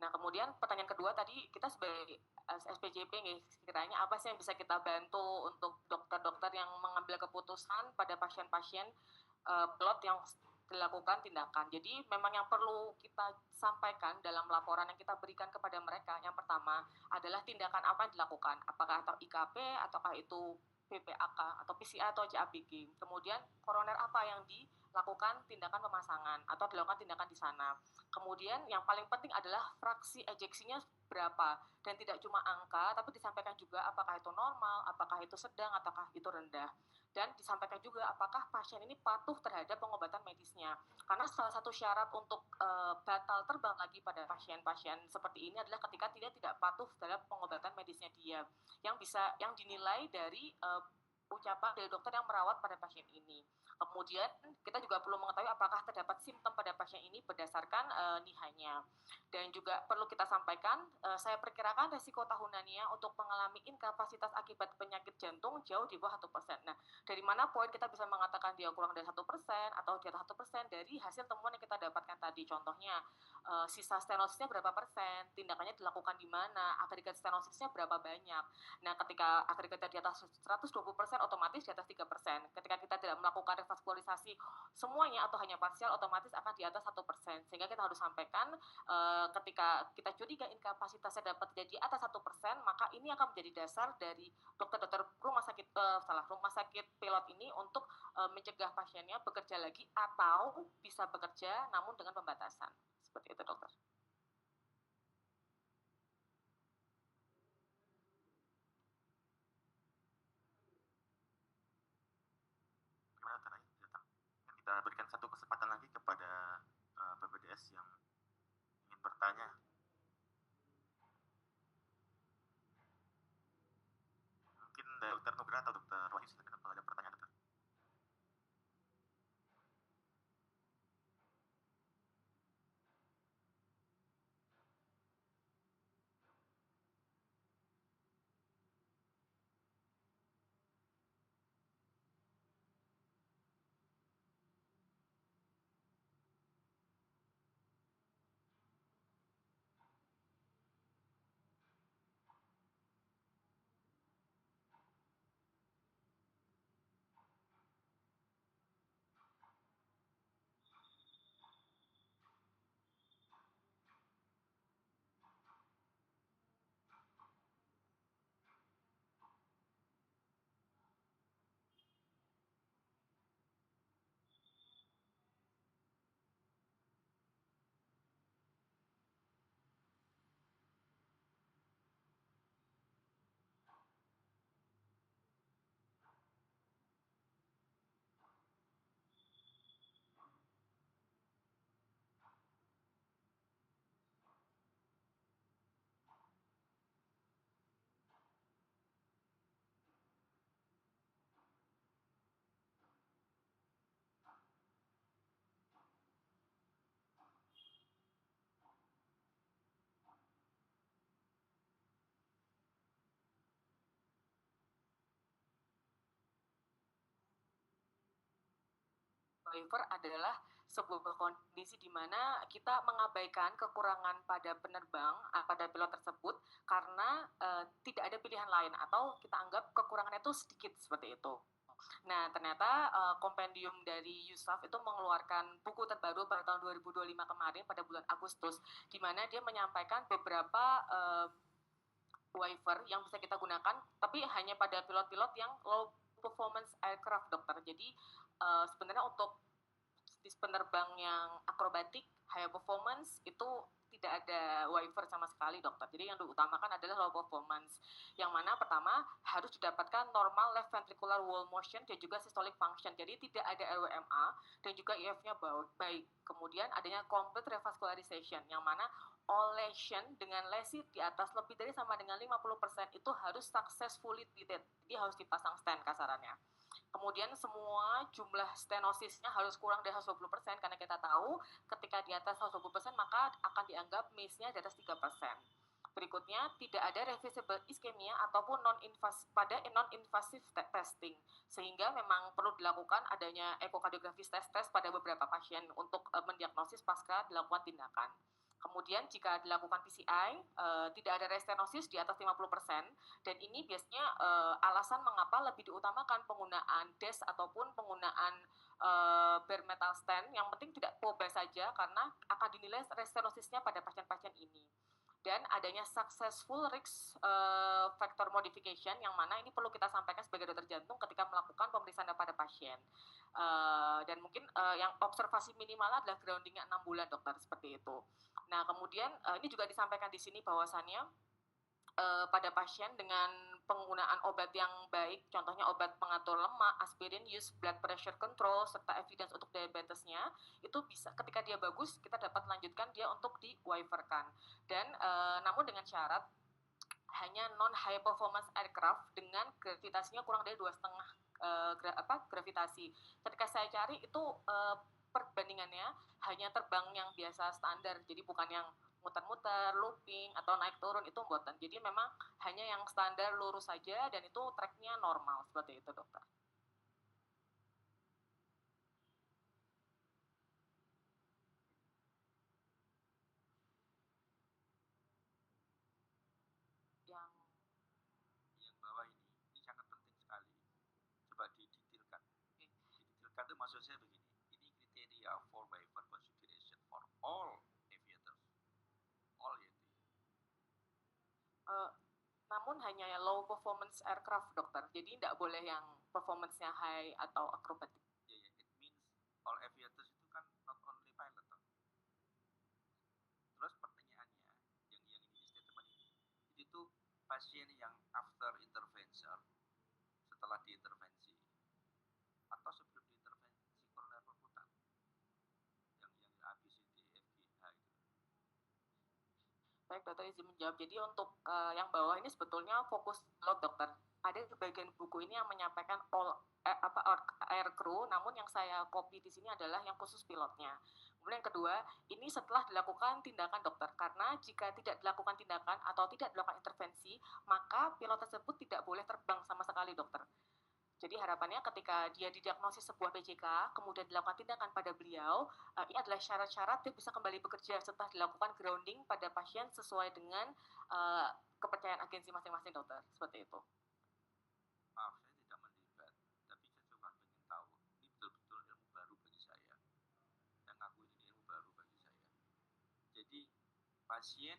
Nah, kemudian pertanyaan kedua tadi, kita sebagai SPJP nih, sekiranya apa sih yang bisa kita bantu untuk dokter-dokter yang mengambil keputusan pada pasien-pasien pilot yang dilakukan tindakan. Jadi memang yang perlu kita sampaikan dalam laporan yang kita berikan kepada mereka, yang pertama adalah tindakan apa yang dilakukan, apakah atau IKP, ataukah itu PPAK, atau PCA, atau CABG. Kemudian koroner apa yang dilakukan tindakan pemasangan, atau dilakukan tindakan di sana. Kemudian yang paling penting adalah fraksi ejeksinya berapa, dan tidak cuma angka, tapi disampaikan juga apakah itu normal, apakah itu sedang, ataukah itu rendah. Dan disampaikan juga apakah pasien ini patuh terhadap pengobatan medisnya. Karena salah satu syarat untuk batal terbang lagi pada pasien-pasien seperti ini adalah ketika tidak patuh terhadap pengobatan medisnya dia, yang dinilai dari ucapan dari dokter yang merawat pada pasien ini. Kemudian kita juga perlu mengetahui apakah terdapat simptom pada pasien ini berdasarkan NIHA-nya. Dan juga perlu kita sampaikan, saya perkirakan resiko tahunannya untuk mengalami inkapasitas akibat penyakit jantung jauh di bawah 1%. Nah, dari mana poin kita bisa mengatakan dia kurang dari 1% atau di atas 1% dari hasil temuan yang kita dapatkan tadi. Contohnya, sisa stenosisnya berapa persen, tindakannya dilakukan di mana, agregat stenosisnya berapa banyak. Nah, ketika agregatnya di atas 120%, otomatis di atas 3%. Ketika kita tidak melakukan revascularisasi aktualisasi semuanya atau hanya parsial, otomatis akan di atas 1%. Sehingga kita harus sampaikan ketika kita curiga inkapasitasnya dapat jadi atas 1%, maka ini akan menjadi dasar dari dokter-dokter rumah sakit pilot ini untuk mencegah pasiennya bekerja lagi atau bisa bekerja namun dengan pembatasan. Seperti itu, dokter.
Gimana caranya? Kita berikan satu kesempatan lagi kepada PPDS yang ingin bertanya. Mungkin Dr. Nugra atau Dr. Wahyu, silakan kalau ada pertanyaan, dokter.
Waiver adalah sebuah kondisi di mana kita mengabaikan kekurangan pada penerbang, pada pilot tersebut karena tidak ada pilihan lain atau kita anggap kekurangannya itu sedikit seperti itu. Nah, ternyata kompendium dari USAF itu mengeluarkan buku terbaru pada tahun 2025 kemarin pada bulan Agustus, di mana dia menyampaikan beberapa waiver yang bisa kita gunakan, tapi hanya pada pilot-pilot yang low performance aircraft, dokter. Jadi sebenarnya untuk jenis penerbang yang akrobatik, high performance itu tidak ada waiver sama sekali, dokter. Jadi yang diutamakan adalah low performance, yang mana pertama harus didapatkan normal left ventricular wall motion dan juga systolic function. Jadi tidak ada RWMA dan juga IF-nya baik. Kemudian adanya complete revascularization, yang mana all lesion dengan lesi di atas lebih dari sama dengan 50% itu harus successfully treated. Jadi harus dipasang stent kasarannya. Kemudian semua jumlah stenosisnya harus kurang dari 120%, karena kita tahu ketika di atas 120% maka akan dianggap MIS-nya di atas 3%. Berikutnya, tidak ada reversible ischemia ataupun pada non-invasive testing, sehingga memang perlu dilakukan adanya echocardiography test pada beberapa pasien untuk mendiagnosis pasca dilakukan tindakan. Kemudian jika dilakukan PCI, tidak ada restenosis di atas 50%, dan ini biasanya alasan mengapa lebih diutamakan penggunaan DES ataupun penggunaan bare metal stent, yang penting tidak POBA saja karena akan dinilai restenosisnya pada pasien-pasien ini. Dan adanya successful risk factor modification, yang mana ini perlu kita sampaikan sebagai dokter jantung ketika melakukan pemeriksaan pada pasien. Dan mungkin yang observasi minimal adalah groundingnya 6 bulan, dokter, seperti itu. Nah, kemudian ini juga disampaikan di sini bahwasannya pada pasien dengan penggunaan obat yang baik, contohnya obat pengatur lemak, aspirin, use blood pressure control, serta evidence untuk diabetesnya, itu bisa ketika dia bagus, kita dapat lanjutkan dia untuk di-waiverkan. Dan namun dengan syarat hanya non-high performance aircraft dengan gravitasinya kurang dari 2,5 gravitasi. Ketika saya cari itu perbandingannya hanya terbang yang biasa standar, jadi bukan yang muter-muter, looping, atau naik turun, itu buatan. Jadi memang hanya yang standar lurus saja, dan itu tracknya normal, seperti itu, dokter.
Yang bawah ini sangat penting sekali. Coba didetailkan. Didetailkan itu maksud saya
namun hanya low performance aircraft, dokter. Jadi tidak boleh yang performance-nya high atau acrobatic.
Yeah, it means all aviators itu kan not only pilot. Terus pertanyaannya, yang ini statement ini, itu pasien yang after intervention, setelah diintervensi, atau sebelum diintervensi koroner perkutan, yang ABCD, FGH itu.
Baik, dokter izin menjawab. Jadi untuk yang bawah ini sebetulnya fokus pilot, dokter. Ada di bagian buku ini yang menyampaikan all air crew, namun yang saya copy di sini adalah yang khusus pilotnya. Kemudian yang kedua, ini setelah dilakukan tindakan, dokter. Karena jika tidak dilakukan tindakan atau tidak dilakukan intervensi, maka pilot tersebut tidak boleh terbang sama sekali, dokter. Jadi harapannya ketika dia didiagnosis sebuah PJK, kemudian dilakukan tindakan pada beliau, ini adalah syarat-syarat dia bisa kembali bekerja setelah dilakukan grounding pada pasien sesuai dengan kepercayaan agensi masing-masing, dokter. Seperti itu.
Maaf, saya tidak mendebat, tapi saya cuma ingin tahu, ini betul-betul ilmu baru bagi saya. Yang ngaku ini ilmu baru bagi saya. Jadi pasien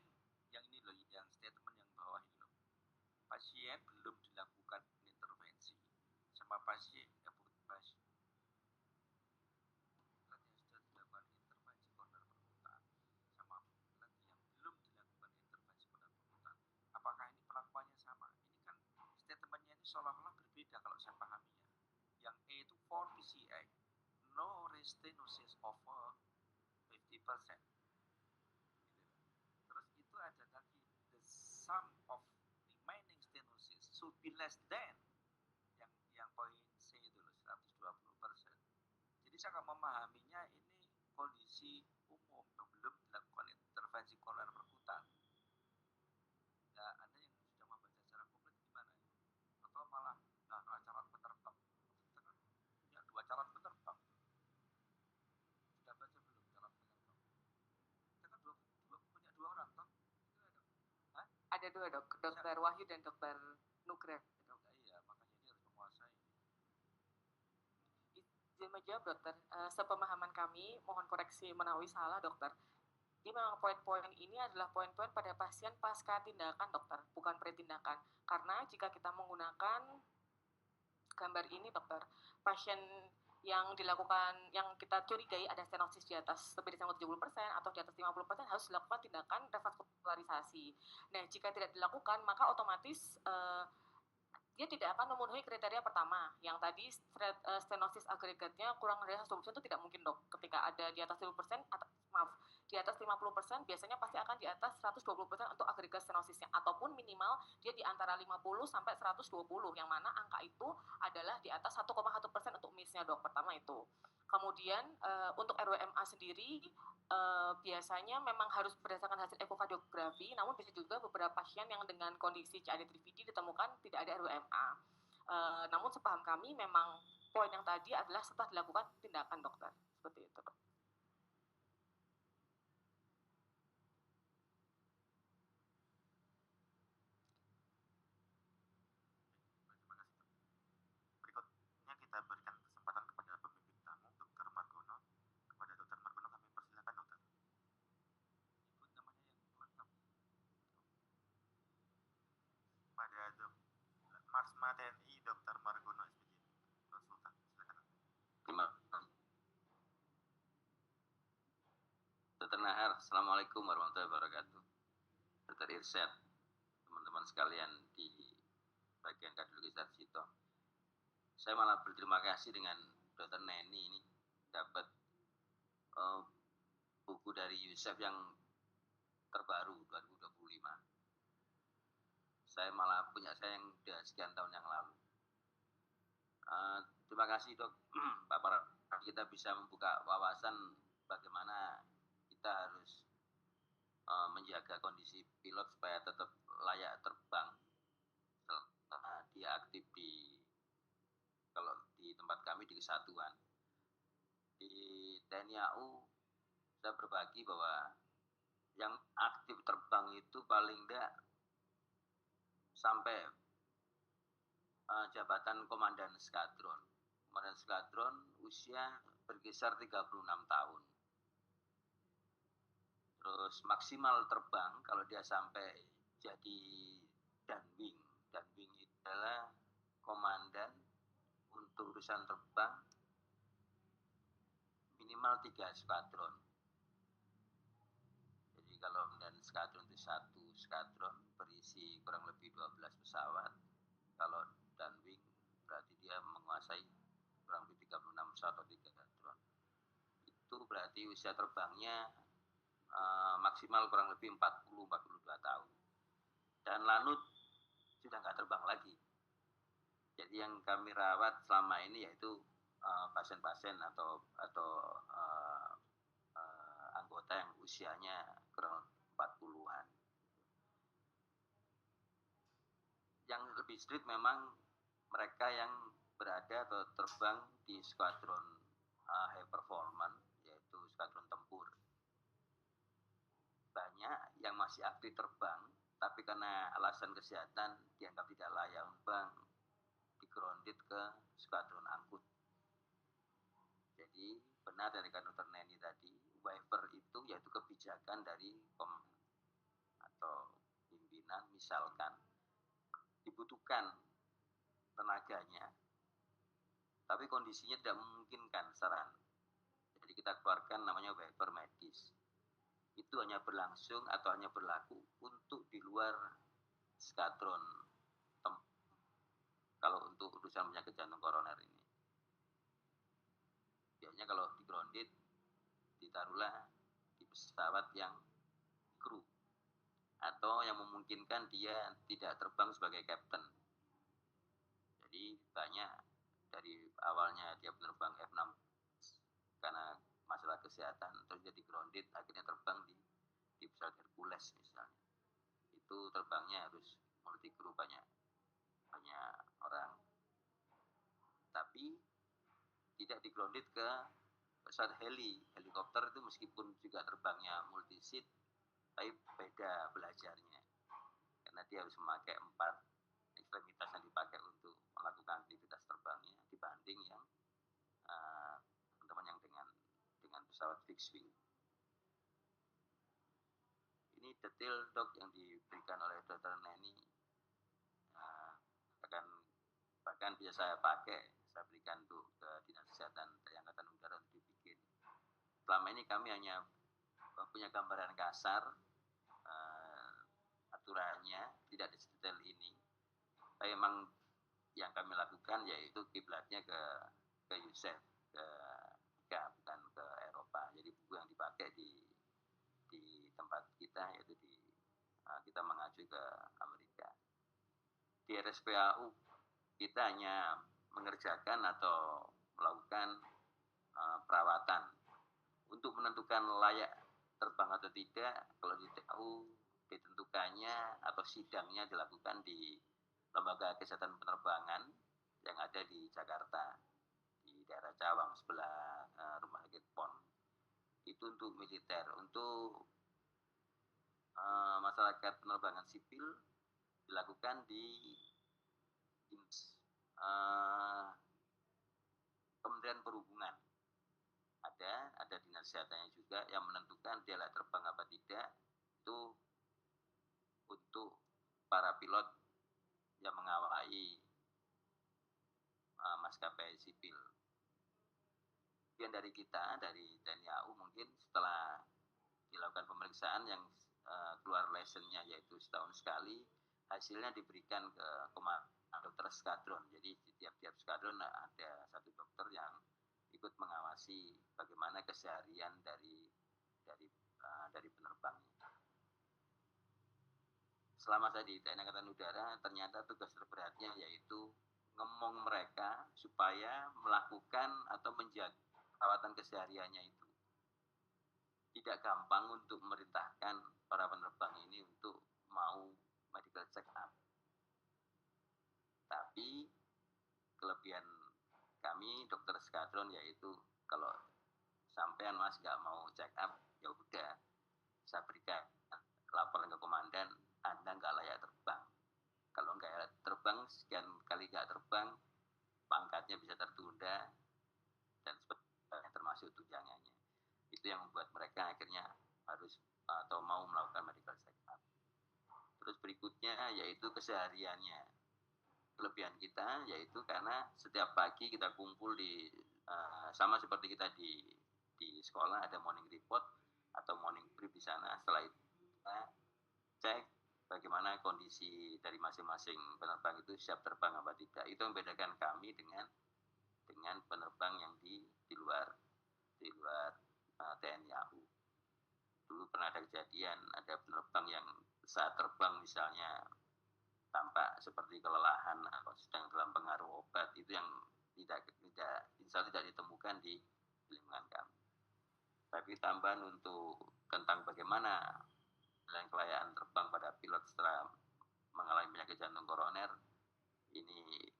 yang ini loh, yang statement yang bawah ini loh, pasien belum dilakukan intervensi sama pasien yang bukan pasien yang sudah dilakukan intervensi koroner perkutan sama yang belum dilakukan intervensi koroner perkutan, apakah ini perlakuannya sama? Ini kan statementnya ini seolah-olah berbeda kalau saya pahaminya. Yang A itu 4 PCA, no restenosis over 50%. Terus itu ada lagi, the sum of remaining stenosis should be less than yang poin C itu loh, 120%. Jadi saya memahaminya ini kondisi umum belum dilakukan intervensi koroner perkutan. Nah, Anda yang sudah membaca secara komplit gimana? Atau malah calon penerbang? Kita kan punya 2 calon penerbang. Sudah baca belum calon penerbang? Kita kan punya 2 orang toh?
Ada 2, dok. Dokter Wahyu dan dokter Nugra.
Iya, makanya dia harus menguasai.
Izin menjawab, dokter. Sepemahaman kami, mohon koreksi menawi salah, dokter. Jadi memang poin-poin ini adalah poin-poin pada pasien pasca tindakan, dokter, bukan pre-tindakan. Karena jika kita menggunakan gambar ini, dokter, pasien yang dilakukan, yang kita curigai ada stenosis di atas lebih dari 70% atau di atas 50% harus dilakukan tindakan revaskularisasi. Nah, jika tidak dilakukan, maka otomatis dia tidak akan memenuhi kriteria pertama, yang tadi stenosis agregatnya kurang dari 120% itu tidak mungkin, dok. Ketika ada di atas 50%, di atas 50% biasanya pasti akan di atas 120% untuk agregat stenosisnya, ataupun minimal dia di antara 50 sampai 120, yang mana angka itu adalah di atas 1,1% untuk MIS-nya, dok. Pertama itu. Kemudian untuk RWMA sendiri biasanya memang harus berdasarkan hasil ekokardiografi, namun bisa juga beberapa pasien yang dengan kondisi CAD-3PD ditemukan tidak ada RWMA. Namun sepaham kami memang poin yang tadi adalah setelah dilakukan tindakan, dokter. Seperti itu, dok.
Berikutnya kita berikan kesempatan kepada pembimbing tamu, Dr. Margono. Kepada Dr. Margono kami persilakan, dokter.
Sebut namanya yang lengkap.
Pada Marsma TNI, Dr. Margono SPJ, konsultan. Silakan.
Terima kasih. Dr. Nahar, Assalamualaikum warahmatullahi wabarakatuh. Dr. Irsyad, teman-teman sekalian di bagian kardiologi Sarjito. Saya malah berterima kasih dengan Dr. Neni ini dapat buku dari Yusef yang terbaru 2025. Saya malah punya saya yang sudah sekian tahun yang lalu. Terima kasih, dok. Pak Para, kita bisa membuka wawasan bagaimana kita harus menjaga kondisi pilot supaya tetap layak terbang setelah dia aktif kalau di tempat kami di kesatuan. Di TNI AU saya berbagi bahwa yang aktif terbang itu paling enggak sampai jabatan komandan skadron. Komandan skadron usia berkisar 36 tahun. Terus maksimal terbang kalau dia sampai jadi Danwing. Danwing itu adalah komandan untuk urusan terbang minimal 3 skadron. Jadi kalau dan skadron itu satu skadron berisi kurang lebih 12 pesawat. Kalau Danwing berarti dia menguasai kurang lebih 36 pesawat atau 3 skadron. Itu berarti usia terbangnya maksimal kurang lebih 40-42 tahun. Dan Lanut sudah nggak terbang lagi. Jadi yang kami rawat selama ini yaitu pasien-pasien atau anggota yang usianya kurang 40-an. Yang lebih strict memang mereka yang berada atau terbang di skuadron high performance, yaitu skuadron tempur. Banyak yang masih aktif terbang, tapi karena alasan kesehatan dianggap tidak layak terbang, di-grounded ke skuadron angkut. Jadi benar dari Dr. Neni tadi, waiver itu yaitu kebijakan dari atau pimpinan, misalkan dibutuhkan tenaganya, tapi kondisinya tidak memungkinkan saran. Jadi kita keluarkan namanya waiver medis. Itu hanya berlangsung atau hanya berlaku untuk di luar skadron kalau untuk urusan penyakit jantung koroner ini. Biasanya kalau di grounded ditaruhlah di pesawat yang kru atau yang memungkinkan dia tidak terbang sebagai kapten. Jadi banyak dari awalnya dia penerbang F-16 karena masalah kesehatan terus jadi grounded, akhirnya terbang di pesawat Hercules misalnya. Itu terbangnya harus multi kru banyak orang. Tapi tidak di grounded ke pesawat helikopter itu meskipun juga terbangnya multi seat, tapi beda belajarnya karena dia harus memakai 4 ekstremitas yang dipakai untuk melakukan aktivitas terbangnya dibanding yang teman-teman yang dengan pesawat fixed wing. Ini detail dok yang diberikan oleh Dr. Neni, bahkan bisa saya pakai, saya berikan untuk ke Dinas Kesehatan TNI Angkatan Udara untuk dibikin. Selama ini kami hanya punya gambaran kasar aturannya, tidak detail ini. Tapi memang yang kami lakukan yaitu kiblatnya ke USEF, bukan ke Eropa. Jadi buku yang dipakai di tempat kita yaitu kita mengacu ke Amerika. Di RSPAU kita hanya mengerjakan atau melakukan perawatan untuk menentukan layak terbang atau tidak. Kalau di TAU ditentukannya atau sidangnya dilakukan di Lembaga Kesehatan Penerbangan yang ada di Jakarta, di daerah Cawang sebelah Rumah Sakit PON. Itu untuk militer. Untuk masyarakat penerbangan sipil dilakukan di Kementerian Perhubungan. Ada dinas kesehatannya juga yang menentukan dia layak terbang apa tidak. Itu untuk para pilot yang mengawali maskapai sipil. Kemudian dari kita, dari TNI AU mungkin setelah dilakukan pemeriksaan yang keluar lisensinya yaitu setahun sekali, hasilnya diberikan ke dokter skadron. Jadi di tiap-tiap skadron ada satu dokter yang ikut mengawasi bagaimana keseharian dari penerbangnya. Selama saya di TNI Angkatan Udara, ternyata tugas terberatnya yaitu ngemong mereka supaya melakukan atau menjaga perawatan kesehariannya itu. Tidak gampang untuk memerintahkan para penerbang ini untuk mau medical check up. Tapi kelebihan kami dokter skadron yaitu kalau sampean mas nggak mau check up, ya udah saya berikan laporan ke komandan, Anda nggak layak terbang. Kalau nggak layak terbang, sekian kali nggak terbang, pangkatnya bisa tertunda dan sebagainya termasuk tunjangannya. Itu yang membuat mereka akhirnya harus atau mau melakukan medical check up. Terus berikutnya yaitu kesehariannya. Kelebihan kita yaitu karena setiap pagi kita kumpul di sama seperti kita di sekolah, ada morning report atau morning brief di sana. Setelah itu kita cek bagaimana kondisi dari masing-masing penerbang itu siap terbang apa tidak. Itu membedakan kami dengan penerbang yang di luar TNI AU. Dulu pernah ada kejadian, ada penerbang yang saat terbang misalnya tampak seperti kelelahan atau sedang dalam pengaruh obat, itu yang insya Allah tidak ditemukan di lingkungan kami. Tapi tambahan untuk tentang bagaimana kelayakan terbang pada pilot setelah mengalami penyakit jantung koroner, ini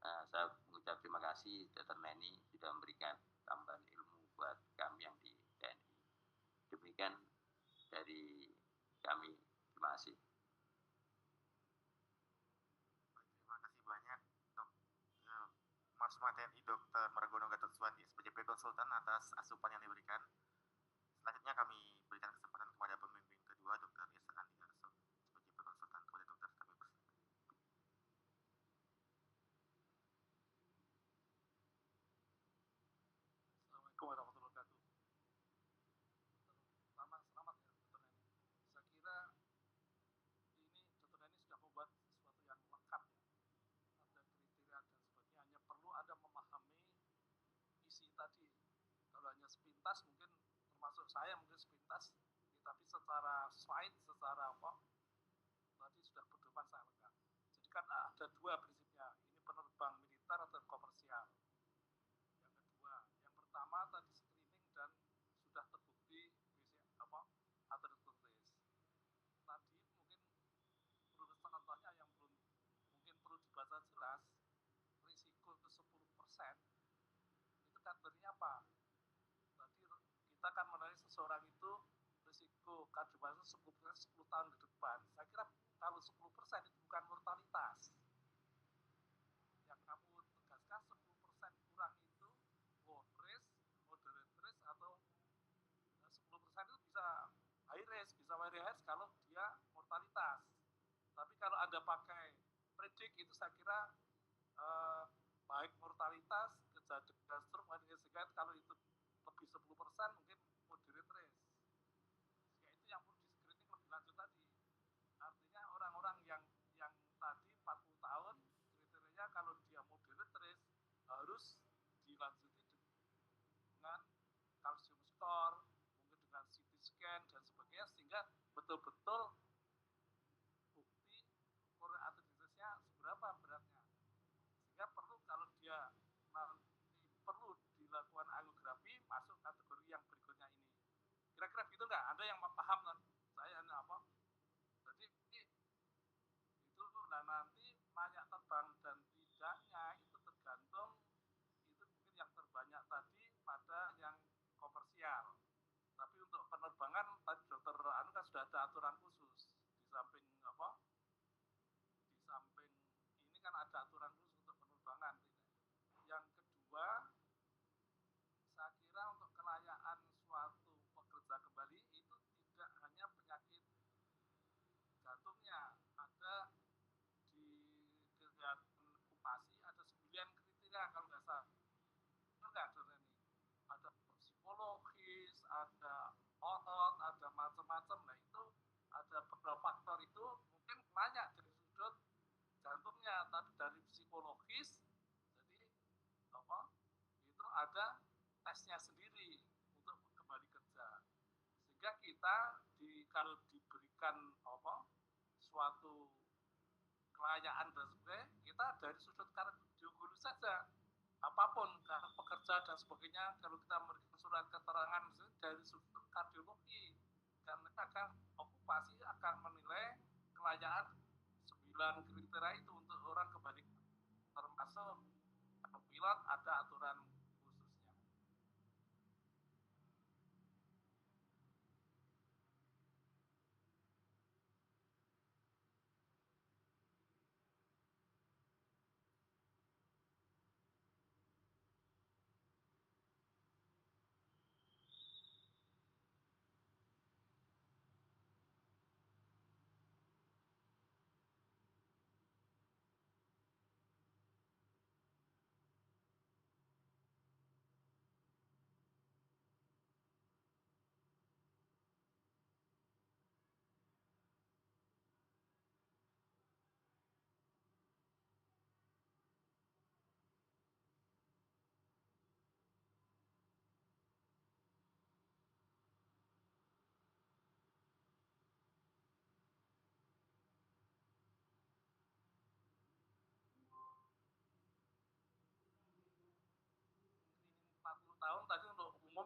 saya mengucap terima kasih Dr. Neni sudah memberikan tambahan ilmu buat kami yang di TNI. Demikian dari kami, terima kasih.
Terima kasih banyak Marsma TNI Dr. Margono Gatot Suwandi SPJP Konsultan atas asupan yang diberikan. Selanjutnya kami berikan kesempatan kepada pembimbing kedua Dr. Irsa Andi Arso SPJP Konsultan. Kepada dokter kami persilakan.
Assalamualaikum warahmatullahi wabarakatuh. Pertama, selamat ya Dr. Neni. Saya kira ini Dr. Neni sudah membuat sesuatu yang lengkap ya. Ada kriteria dan sebagainya, hanya perlu ada memahami isi tadi. Kalau hanya sepintas mungkin termasuk saya mungkin sepintas, tapi secara slide, secara apa, tadi sudah berdoman saya lengkap. Jadi kan ada dua prinsipnya, ini penerbang militer atau komersial. Yang kedua, yang pertama tadi screening dan sudah terbukti atau tertulis. Tadi mungkin perlu contohnya yang belum mungkin perlu dibaca jelas, risiko 10% itu kategorinya apa? Tadi kita akan menilai seseorang itu risiko kardiovaskular 10% 10 tahun ke depan. Saya kira kalau 10% itu bukan mortalitas. Yang kamu tegaskan 10% kurang itu low risk, moderate risk, atau 10% itu bisa high risk, bisa very high risk kalau dia mortalitas. Tapi kalau Anda pakai predict itu saya kira baik mortalitas, kejadian stroke, kalau itu lebih 10% mungkin moderate risk. Ya itu yang perlu di-screening lebih lanjut tadi. Artinya orang-orang yang tadi 40 tahun kriterianya kalau dia moderate risk harus dilanjuti dengan calcium score, mungkin dengan CT scan dan sebagainya, sehingga betul-betul bukti atletisnya seberapa beratnya. Sehingga perlu kalau dia nanti perlu dilakukan angiografi masuk kategori yang berikutnya ini. Kira-kira begitu nggak? Ada yang paham kan? Saya apa? Jadi itu nanti banyak terbang dan tidaknya itu tergantung, itu mungkin yang terbanyak tadi pada yang komersial. Tapi untuk penerbangan tadi dokter Anu kan sudah ada aturan khusus di samping ini kan ada aturan khusus untuk penerbangan. Yang kedua, saya kira untuk kelayakan suatu pekerja kembali itu tidak hanya penyakit jantungnya, ada di kegiatan okupasi ada 9 kriteria kalau nggak salah. Benar nggak Dr. Neni? Ada psikologis, ada otot, ada macam-macam. Nah itu ada beberapa faktor itu mungkin banyak dari sudut jantungnya, tapi dari psikologis, jadi itu ada tesnya sendiri untuk kembali kerja. Sehingga kita kalau diberikan suatu kelayakan dan sebagainya, kita dari sudut kardiologi saja, apapun kalau pekerja dan sebagainya, kalau kita memberikan surat keterangan dari sudut kardiologi, karena akan okupasi akan menilai kelayakan 9 kriteria itu untuk orang kembali, termasuk pilot ada aturan khususnya.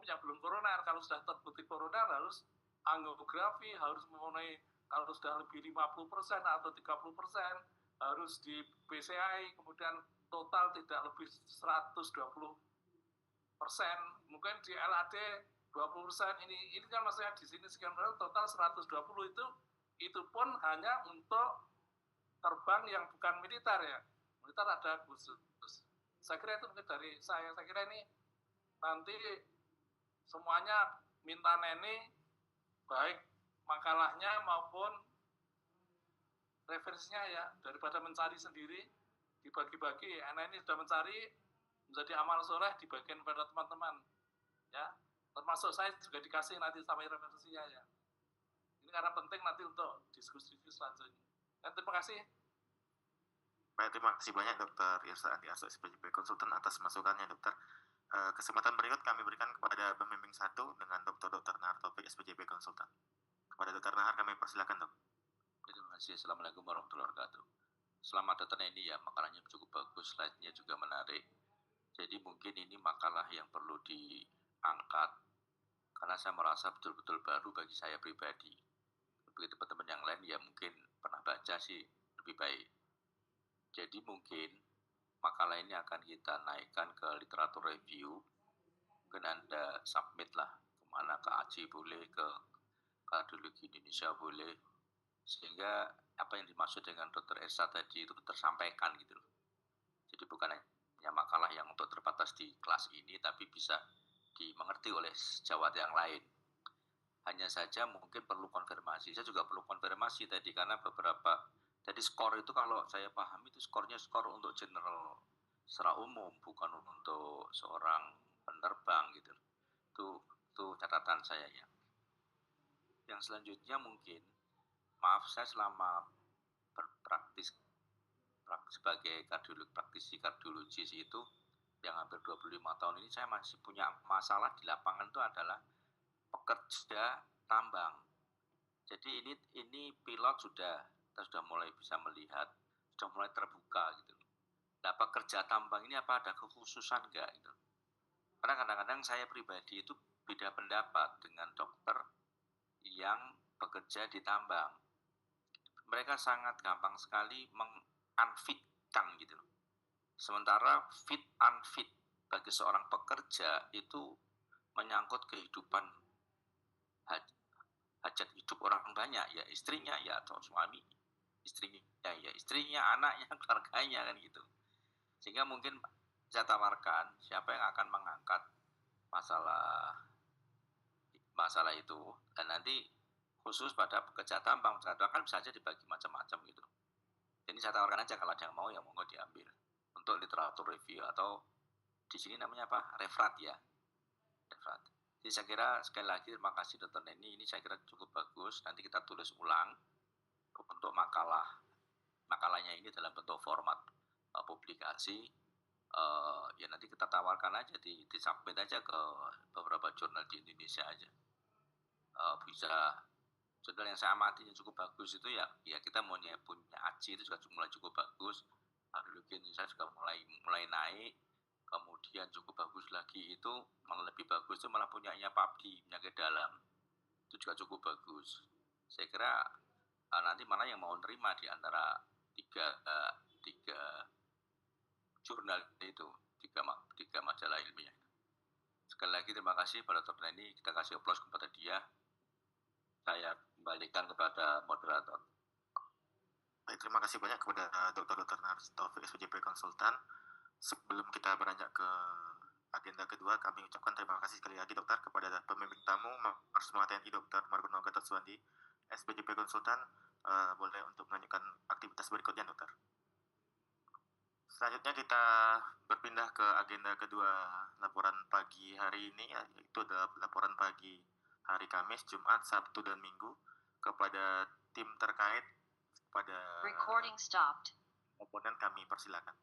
yang belum koroner. Kalau sudah terbukti koroner harus angiografi, harus memenuhi, kalau sudah lebih 50% atau 30% harus di PCI, kemudian total tidak lebih 120%, mungkin di LAD 20%. Ini kan maksudnya di sini sekian total 120, itu pun hanya untuk terbang yang bukan militer ya. Militer ada khusus. Saya kira itu mungkin dari saya kira ini nanti semuanya minta Neni, baik makalahnya maupun referensinya ya, daripada mencari sendiri, dibagi-bagi. Neni sudah mencari, menjadi amal soleh, dibagikan pada teman-teman ya, termasuk saya juga dikasih nanti sampai referensinya ya. Ini karena penting nanti untuk diskusi selanjutnya. Dan terima kasih.
Baik, terima kasih banyak Dr. Irsa Andi Aso, SPJP Konsultan atas masukannya, Dokter. Kesempatan berikut kami berikan kepada pembimbing 1 dengan Dr. Nahar Taufik, SPJP Konsultan. Kepada Dr. Nahar kami persilakan, Dok.
Terima kasih. Assalamualaikum warahmatullahi wabarakatuh. Selamat datang ini ya, makalahnya cukup bagus, slide-nya juga menarik. Jadi mungkin ini makalah yang perlu diangkat, karena saya merasa betul-betul baru bagi saya pribadi. Begitu teman-teman yang lain ya mungkin pernah baca sih lebih baik. Jadi mungkin makalah ini akan kita naikkan ke literatur review. Mungkin Anda submit lah kemana, ke ACI boleh, ke Kardiologi Indonesia boleh, sehingga apa yang dimaksud dengan Dr. Esa tadi itu tersampaikan gitu loh. Jadi bukan hanya makalah yang untuk terbatas di kelas ini, tapi bisa dimengerti oleh sejawat yang lain. Hanya saja mungkin perlu konfirmasi. Saya juga perlu konfirmasi tadi, karena beberapa, jadi skor itu kalau saya paham itu skornya skor untuk general secara umum, bukan untuk seorang penerbang gitu. Itu catatan saya ya. Yang selanjutnya mungkin, maaf saya selama berpraktis sebagai praktisi kardiologis itu yang hampir 25 tahun ini, saya masih punya masalah di lapangan itu adalah pekerja tambang. Jadi ini pilot kita sudah mulai bisa melihat, sudah mulai terbuka gitu. Nah, pekerja tambang ini apa ada kekhususan enggak gitu. Karena kadang-kadang saya pribadi itu beda pendapat dengan dokter yang bekerja di tambang. Mereka sangat gampang sekali unfitkan gitu. Sementara fit unfit bagi seorang pekerja itu menyangkut kehidupan, hajat hidup orang banyak ya, istrinya ya, atau suami istrinya ya, istrinya, anaknya, keluarganya kan gitu. Sehingga mungkin saya tawarkan siapa yang akan mengangkat masalah itu, dan nanti khusus pada pekerja tambang kan bisa saja dibagi macam-macam gitu. Jadi saya tawarkan aja, kalau ada yang mau ya monggo diambil untuk literatur review, atau di sini namanya apa, referat ya, referat. Jadi saya kira sekali lagi terima kasih Dr. Neni, ini saya kira cukup bagus. Nanti kita tulis ulang untuk makalahnya ini dalam bentuk format publikasi. Ya nanti kita tawarkan aja, disubmit aja ke beberapa jurnal di Indonesia aja. Bisa jurnal yang saya amati yang cukup bagus itu ya kita punya ACI itu juga mulai cukup bagus. Kardiologi Indonesia juga mulai naik. Kemudian cukup bagus lagi itu, malah lebih bagus itu malah punyanya PABDI, penyakit dalam, itu juga cukup bagus. Saya kira nanti mana yang mau nerima di antara tiga jurnal itu, tiga majalah ilmiah. Sekali lagi terima kasih pada Dr. Neni, kita kasih aplaus kepada dia. Saya kembalikan kepada moderator.
Baik, terima kasih banyak kepada Dr. Nahar Taufik, SPJP Konsultan. Sebelum kita beranjak ke agenda kedua, kami ucapkan terima kasih sekali lagi dokter kepada pembimbing tamu Marsma TNI Dr. Margono Gatot Suwandi, SPJP Konsultan. Boleh untuk melanjutkan aktivitas berikutnya dokter. Selanjutnya kita berpindah ke agenda kedua laporan pagi hari ini, yaitu adalah laporan pagi hari Kamis, Jumat, Sabtu, dan Minggu kepada tim terkait. Pada
recording stopped.
Komponen kami persilakan.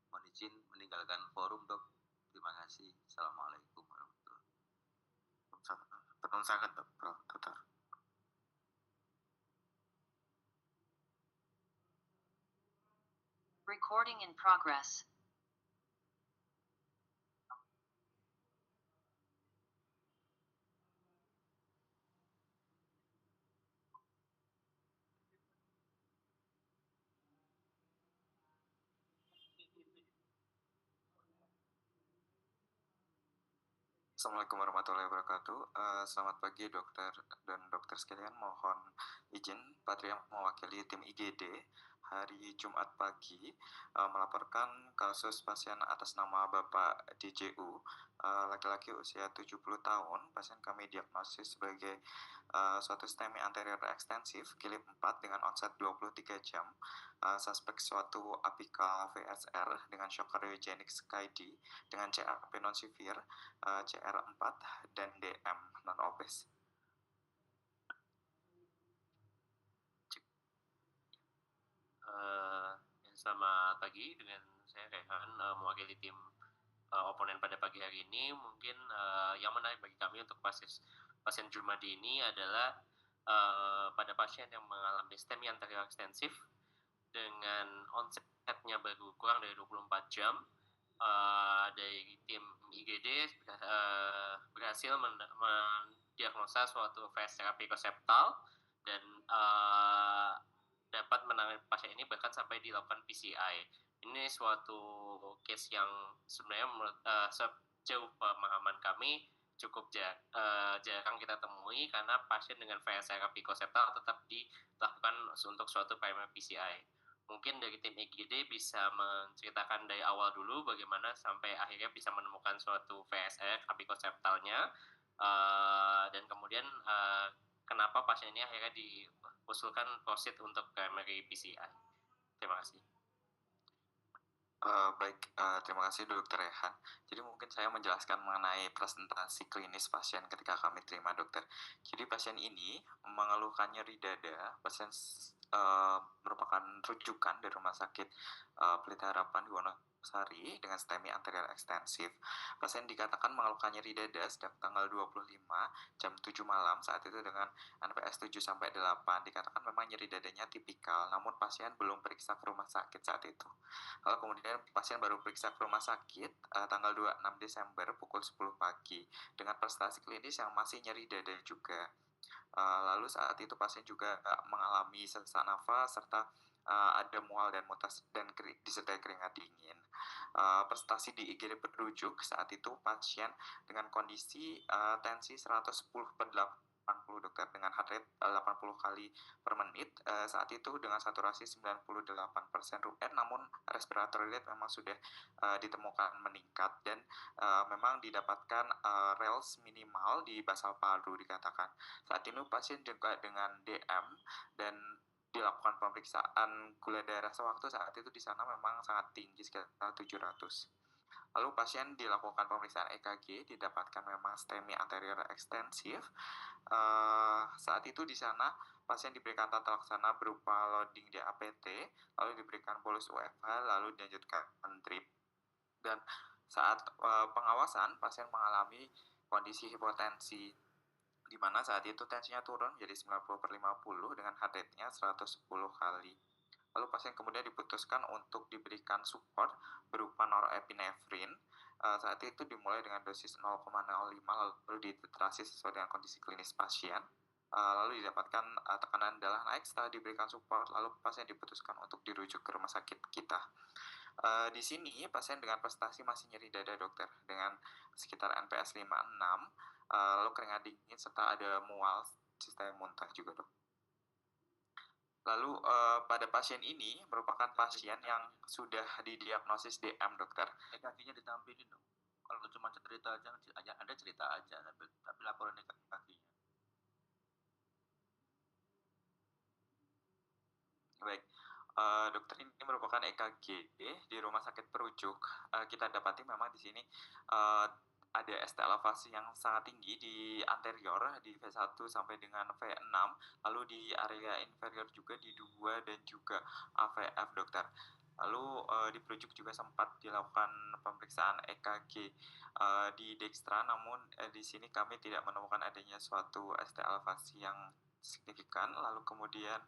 Mohon izin meninggalkan forum, Dok. Terima kasih. Assalamualaikum warahmatullahi wabarakatuh.
Penuh sangat, Dokter.
Recording in progress.
Assalamualaikum warahmatullahi wabarakatuh. Selamat pagi dokter dan dokter sekalian. Mohon izin Patria mewakili tim IGD hari Jumat pagi melaporkan kasus pasien atas nama Bapak DJU, laki-laki usia 70 tahun. Pasien kami diagnosis sebagai suatu STEMI anterior ekstensif kilip 4 dengan onset 23 jam. Suspek suatu apikal VSR dengan shock cardiogenic SCAID dengan CAP non severe, CR4 dan DM non obes.
Selamat pagi, dengan saya Rehan mewakili tim oponen pada pagi hari ini. Mungkin yang menarik bagi kami untuk pasien Jumadi ini adalah pada pasien yang mengalami STEMI anterior ekstensif dengan onsetnya baru kurang dari 24 jam. Dari tim IGD berhasil mendiagnosa suatu VSR apikoseptal dan dapat menangani pasien ini bahkan sampai dilakukan PCI. Ini suatu case yang sebenarnya sejauh pemahaman kami cukup jarang kita temui karena pasien dengan VSR apikoseptal tetap dilakukan untuk suatu primary PCI. Mungkin dari tim IGD bisa menceritakan dari awal dulu bagaimana sampai akhirnya bisa menemukan suatu VSR apikoseptalnya dan kemudian kenapa pasien ini akhirnya diusulkan proceed untuk primary PCI. Terima kasih.
Baik, terima kasih Dokter Rehan. Jadi mungkin saya menjelaskan mengenai presentasi klinis pasien ketika kami terima dokter. Jadi pasien ini mengeluhkan nyeri dada. Pasien merupakan rujukan dari Rumah Sakit Pelita Harapan di Wonosari dengan STEMI anterior ekstensif. Pasien dikatakan mengeluhkan nyeri dada sejak tanggal 25 jam 7 malam, saat itu dengan NPS 7-8. Dikatakan memang nyeri dadanya tipikal, namun pasien belum periksa ke rumah sakit saat itu. Lalu kemudian pasien baru periksa ke rumah sakit tanggal 26 Desember pukul 10 pagi dengan prestasi klinis yang masih nyeri dada juga. Lalu saat itu pasien juga mengalami sesak nafas serta ada mual dan mutas dan disertai keringat dingin. Prestasi di IGD perujuk saat itu pasien dengan kondisi tensi 110/80 dokter dengan heart rate 80 kali per menit. Saat itu dengan saturasi 98% RUN, namun respiratory rate memang sudah ditemukan meningkat dan memang didapatkan RELS minimal di basal paru dikatakan. Saat ini pasien juga dengan DM dan dilakukan pemeriksaan gula darah sewaktu saat itu di sana memang sangat tinggi sekitar 700. Lalu pasien dilakukan pemeriksaan EKG, didapatkan memang STEMI anterior ekstensif. Saat itu di sana pasien diberikan tata laksana berupa loading di APT, lalu diberikan bolus UFH, lalu dilanjutkan drip. Dan saat pengawasan pasien mengalami kondisi hipotensi, di mana saat itu tensinya turun menjadi 90/50 dengan heart rate-nya 110 kali. Lalu pasien kemudian diputuskan untuk diberikan support berupa norepinefrin. Saat itu dimulai dengan dosis 0,05 lalu dititrasi sesuai dengan kondisi klinis pasien. Lalu didapatkan tekanan darah naik setelah diberikan support, lalu pasien diputuskan untuk dirujuk ke rumah sakit kita. Di sini pasien dengan prestasi masih nyeri dada dokter dengan sekitar NPS 56, lalu keringat dingin serta ada mual sistem muntah juga dok. Lalu pada pasien ini merupakan pasien yang sudah didiagnosis DM dokter.
EKG-nya ditampilin dong. Kalau cuma cerita aja, Anda cerita aja, tapi laporan EKG-nya.
Baik, dokter ini merupakan EKG di rumah sakit perujuk. Kita dapati memang di sini ada ST elevasi yang sangat tinggi di anterior di V1 sampai dengan V6, lalu di area inferior juga di 2 dan juga AVF dokter. Lalu di perujuk juga sempat dilakukan pemeriksaan EKG di Dextra, namun di sini kami tidak menemukan adanya suatu ST elevasi yang signifikan. Lalu kemudian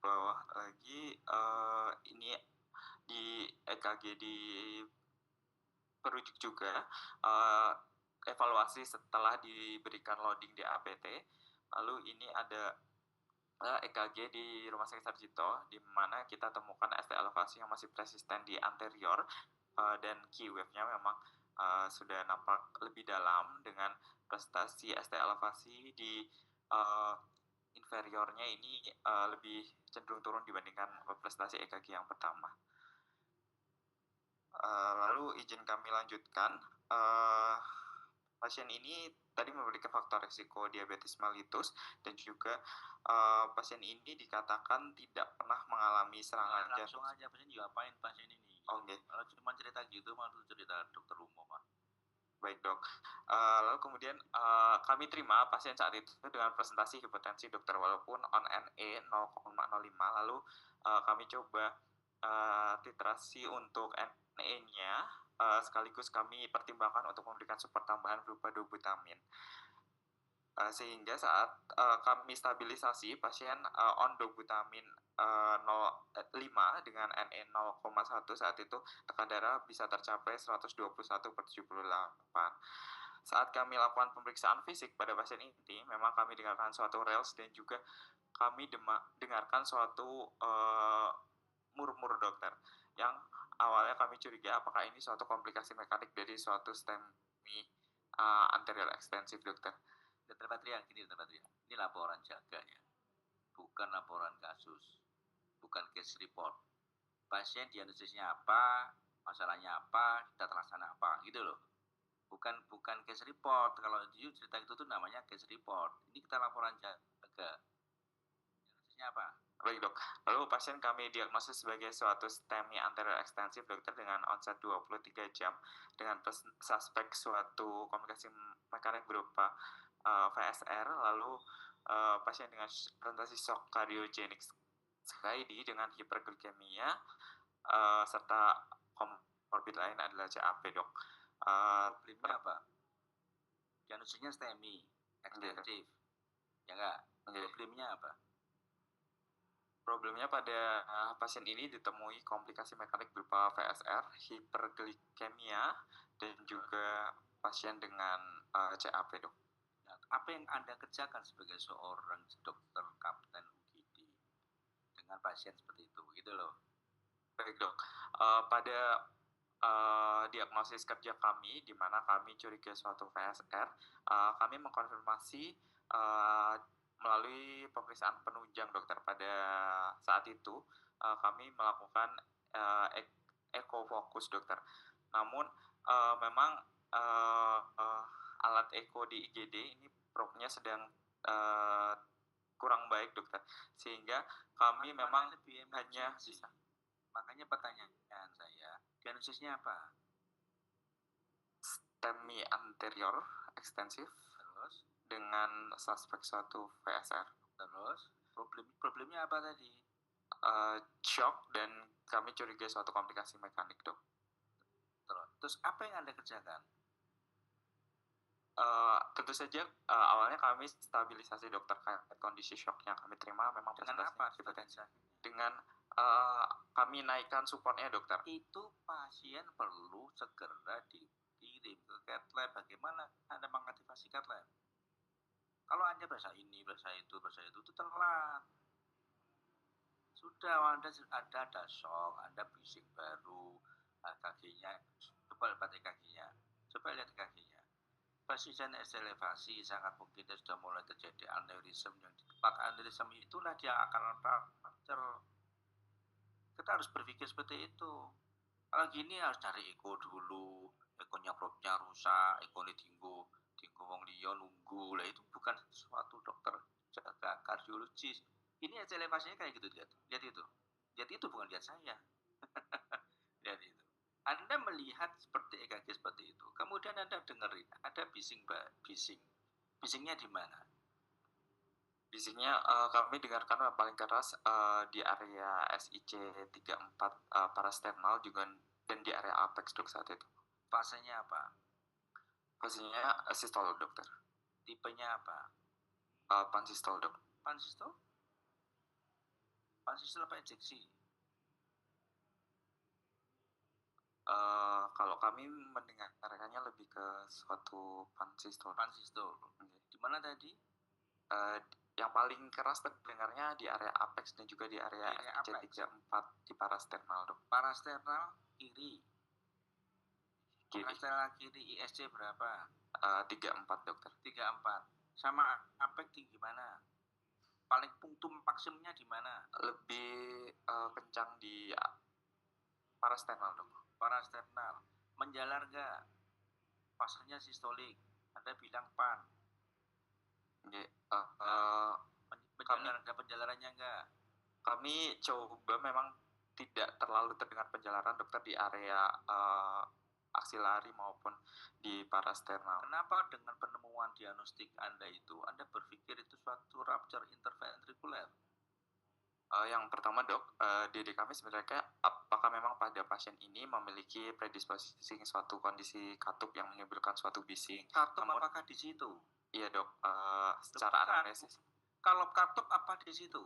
bawah lagi ini di EKG diperujuk juga evaluasi setelah diberikan loading di APT. Lalu ini ada EKG di Rumah Sakit Sarjito, di mana kita temukan ST elevasi yang masih persisten di anterior dan key wave-nya memang sudah nampak lebih dalam dengan prestasi ST elevasi di inferiornya ini lebih cenderung turun dibandingkan prestasi EKG yang pertama. Lalu izin kami lanjutkan, pasien ini tadi memiliki faktor risiko diabetes mellitus dan juga pasien ini dikatakan tidak pernah mengalami serangan
langsung aja pasien diapain pasien ini?
Oke.
Kalau cuma cerita gitu malah cerita dokter umum Pak.
Baik dok. Lalu kemudian kami terima pasien saat itu dengan presentasi hipertensi dokter walaupun on NE 0,05. Lalu kami coba titrasi untuk NE-nya sekaligus kami pertimbangkan untuk memberikan support tambahan berupa dobutamin. Sehingga saat kami stabilisasi pasien on dobutamin 0,5 dengan NE 0,1 saat itu tekanan darah bisa tercapai 121/78. Saat kami lakukan pemeriksaan fisik pada pasien ini, memang kami dengarkan suatu rels dan juga kami dengarkan suatu murmur dokter yang awalnya kami curiga apakah ini suatu komplikasi mekanik dari suatu STEMI anterior ekstensif dokter.
Dokter Patria, ini laporan jaga ya, bukan laporan kasus, bukan case report. Pasien diagnosisnya apa, masalahnya apa, kita terlaksana apa, gitu loh. Bukan case report. Kalau cerita itu tuh namanya case report. Ini kita laporan jaga. Diagnosisnya apa?
Baik dok, lalu pasien kami diagnosis sebagai suatu STEMI anterior ekstensif dokter dengan onset 23 jam dengan suspek suatu komplikasi mekanik berupa VSR, lalu pasien dengan presentasi shock cardiogenic SCID dengan hiperglikemia serta komorbid lain adalah CAP dok.
Problemnya apa? Diagnosisnya STEMI ekstensif, ya enggak? Problemnya apa?
Problemnya pada pasien ini ditemui komplikasi mekanik berupa VSR, hiperglikemia, dan juga pasien dengan CAP dok.
Nah, apa yang Anda kerjakan sebagai seorang dokter kapten UGD dengan pasien seperti itu, gitu loh?
Baik dok, pada diagnosis kerja kami, di mana kami curiga suatu VSR, kami mengkonfirmasi melalui pemeriksaan penunjang dokter. Pada saat itu kami melakukan ekofokus dokter. Namun memang alat eko di IGD ini probe-nya sedang kurang baik dokter, sehingga kami memang hanya bisa.
Makanya pertanyaan saya, diagnosisnya apa?
STEMI anterior ekstensif
Terus
dengan suspek suatu VSR.
Terus problemnya apa tadi?
Shock dan kami curiga suatu komplikasi mekanik dok.
Terus apa yang Anda kerjakan?
Tentu saja awalnya kami stabilisasi dokter kondisi shocknya kami terima memang
dengan apa?
Dengan kami naikkan supportnya dokter.
Itu pasien perlu segera dikirim ke cath lab. Bagaimana Anda mengaktifasi cath lab? Kalau Anda bahasa ini, bahasa itu telat. Sudah ada shock, Anda bising baru, EKG-nya, coba lihat EKG-nya. Pasien elevasi sangat mungkin dia sudah mulai terjadi aneurism, yang di tempat aneurism itulah dia akan fracture. Kita harus berpikir seperti itu. Kalau gini harus cari eko dulu, ekonya probe-nya rusak, ekonya tinggu wong liya nunggu. Lah itu bukan suatu dokter jaga kardiologis. Ini elevasinya kayak gitu, lihat itu bukan lihat saya. Lihat itu. Anda melihat seperti EKG seperti itu, kemudian Anda dengerin ada bising. Bisingnya di mana?
Bisingnya kami dengarkan paling keras di area SIC 34 parasternal juga dan di area apex dok saat itu.
Fasenya apa?
Fasenya sistole dokter.
Tipenya apa?
Pansistol dok.
Pansistol
Pansistel apa ejeksi?
Kalau kami mendengarkannya lebih ke suatu pansistel.
Pansistel. Di mana tadi?
Yang paling keras terdengarnya di area apex dan juga di area FC34 di parasternal, dok.
Parasternal kiri.
Kiri.
Parasternal kiri ISC berapa?
34, dokter.
34. Sama apex tinggi mana? Paling punktum maksimumnya di mana?
Lebih kencang di parasternal, dok.
Parasternal. Menjalar nggak? Fasenya sistolik. Anda bilang pan. Ada penjalarannya enggak?
Kami coba memang tidak terlalu terdengar penjalaran, dokter, di area aksilari maupun di parasternal.
Kenapa dengan penemuan diagnostik Anda itu, Anda berpikir itu suatu rupture interventrikuler?
Yang pertama, dok, DD kami sebenarnya apakah memang pada pasien ini memiliki predisposisi suatu kondisi katup yang menimbulkan suatu bising?
Katup apakah di situ?
Iya, dok, secara anamnesis.
Kalau katup apa di situ?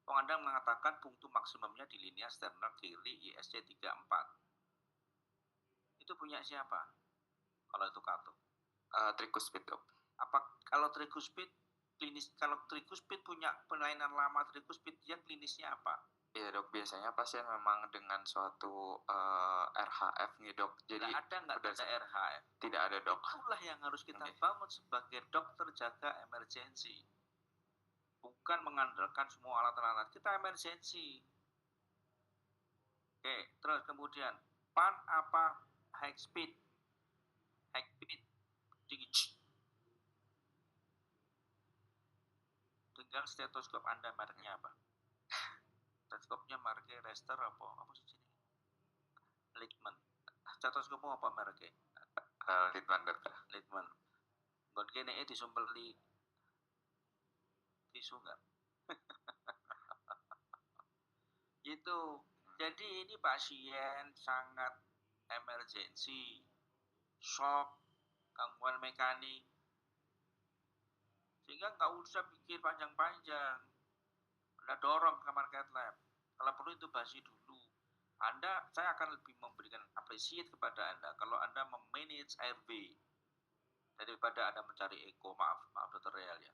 Anda mengatakan punktum maksimumnya di linea sternal kiri ISC 34. Itu punya siapa? Kalau itu katup?
Tricuspid, dok.
Kalau tricuspid klinis, kalau tricuspid punya penelainan lama tricuspid, dia klinisnya apa?
Iya, dok, biasanya pasien memang dengan suatu RHF nih, dok. Jadi
ada nggak ada RHF?
Tidak ada, dok.
Itulah yang harus kita bangun sebagai dokter jaga emergensi. Bukan mengandalkan semua alat-alat. Kita emergensi. Oke, terus kemudian pan apa high speed? High speed tinggi. Tinggal stetoskop Anda mereknya apa? Stetoskopnya mereknya Lester apa sih ini? Littmann. Stetoskopmu apa mereknya?
Littmann, dokter.
Littmann. Gon kene disumpeli tisu nggak? Gitu. Jadi ini pasien sangat emergensi, shock, gangguan mekanik, sehingga nggak usah pikir panjang-panjang. Anda dorong ke kamar cath lab. Kalau perlu intubasi dulu. Saya akan lebih memberikan appreciate kepada Anda kalau Anda memanage airway daripada Anda mencari eko. Maaf dokter Real ya.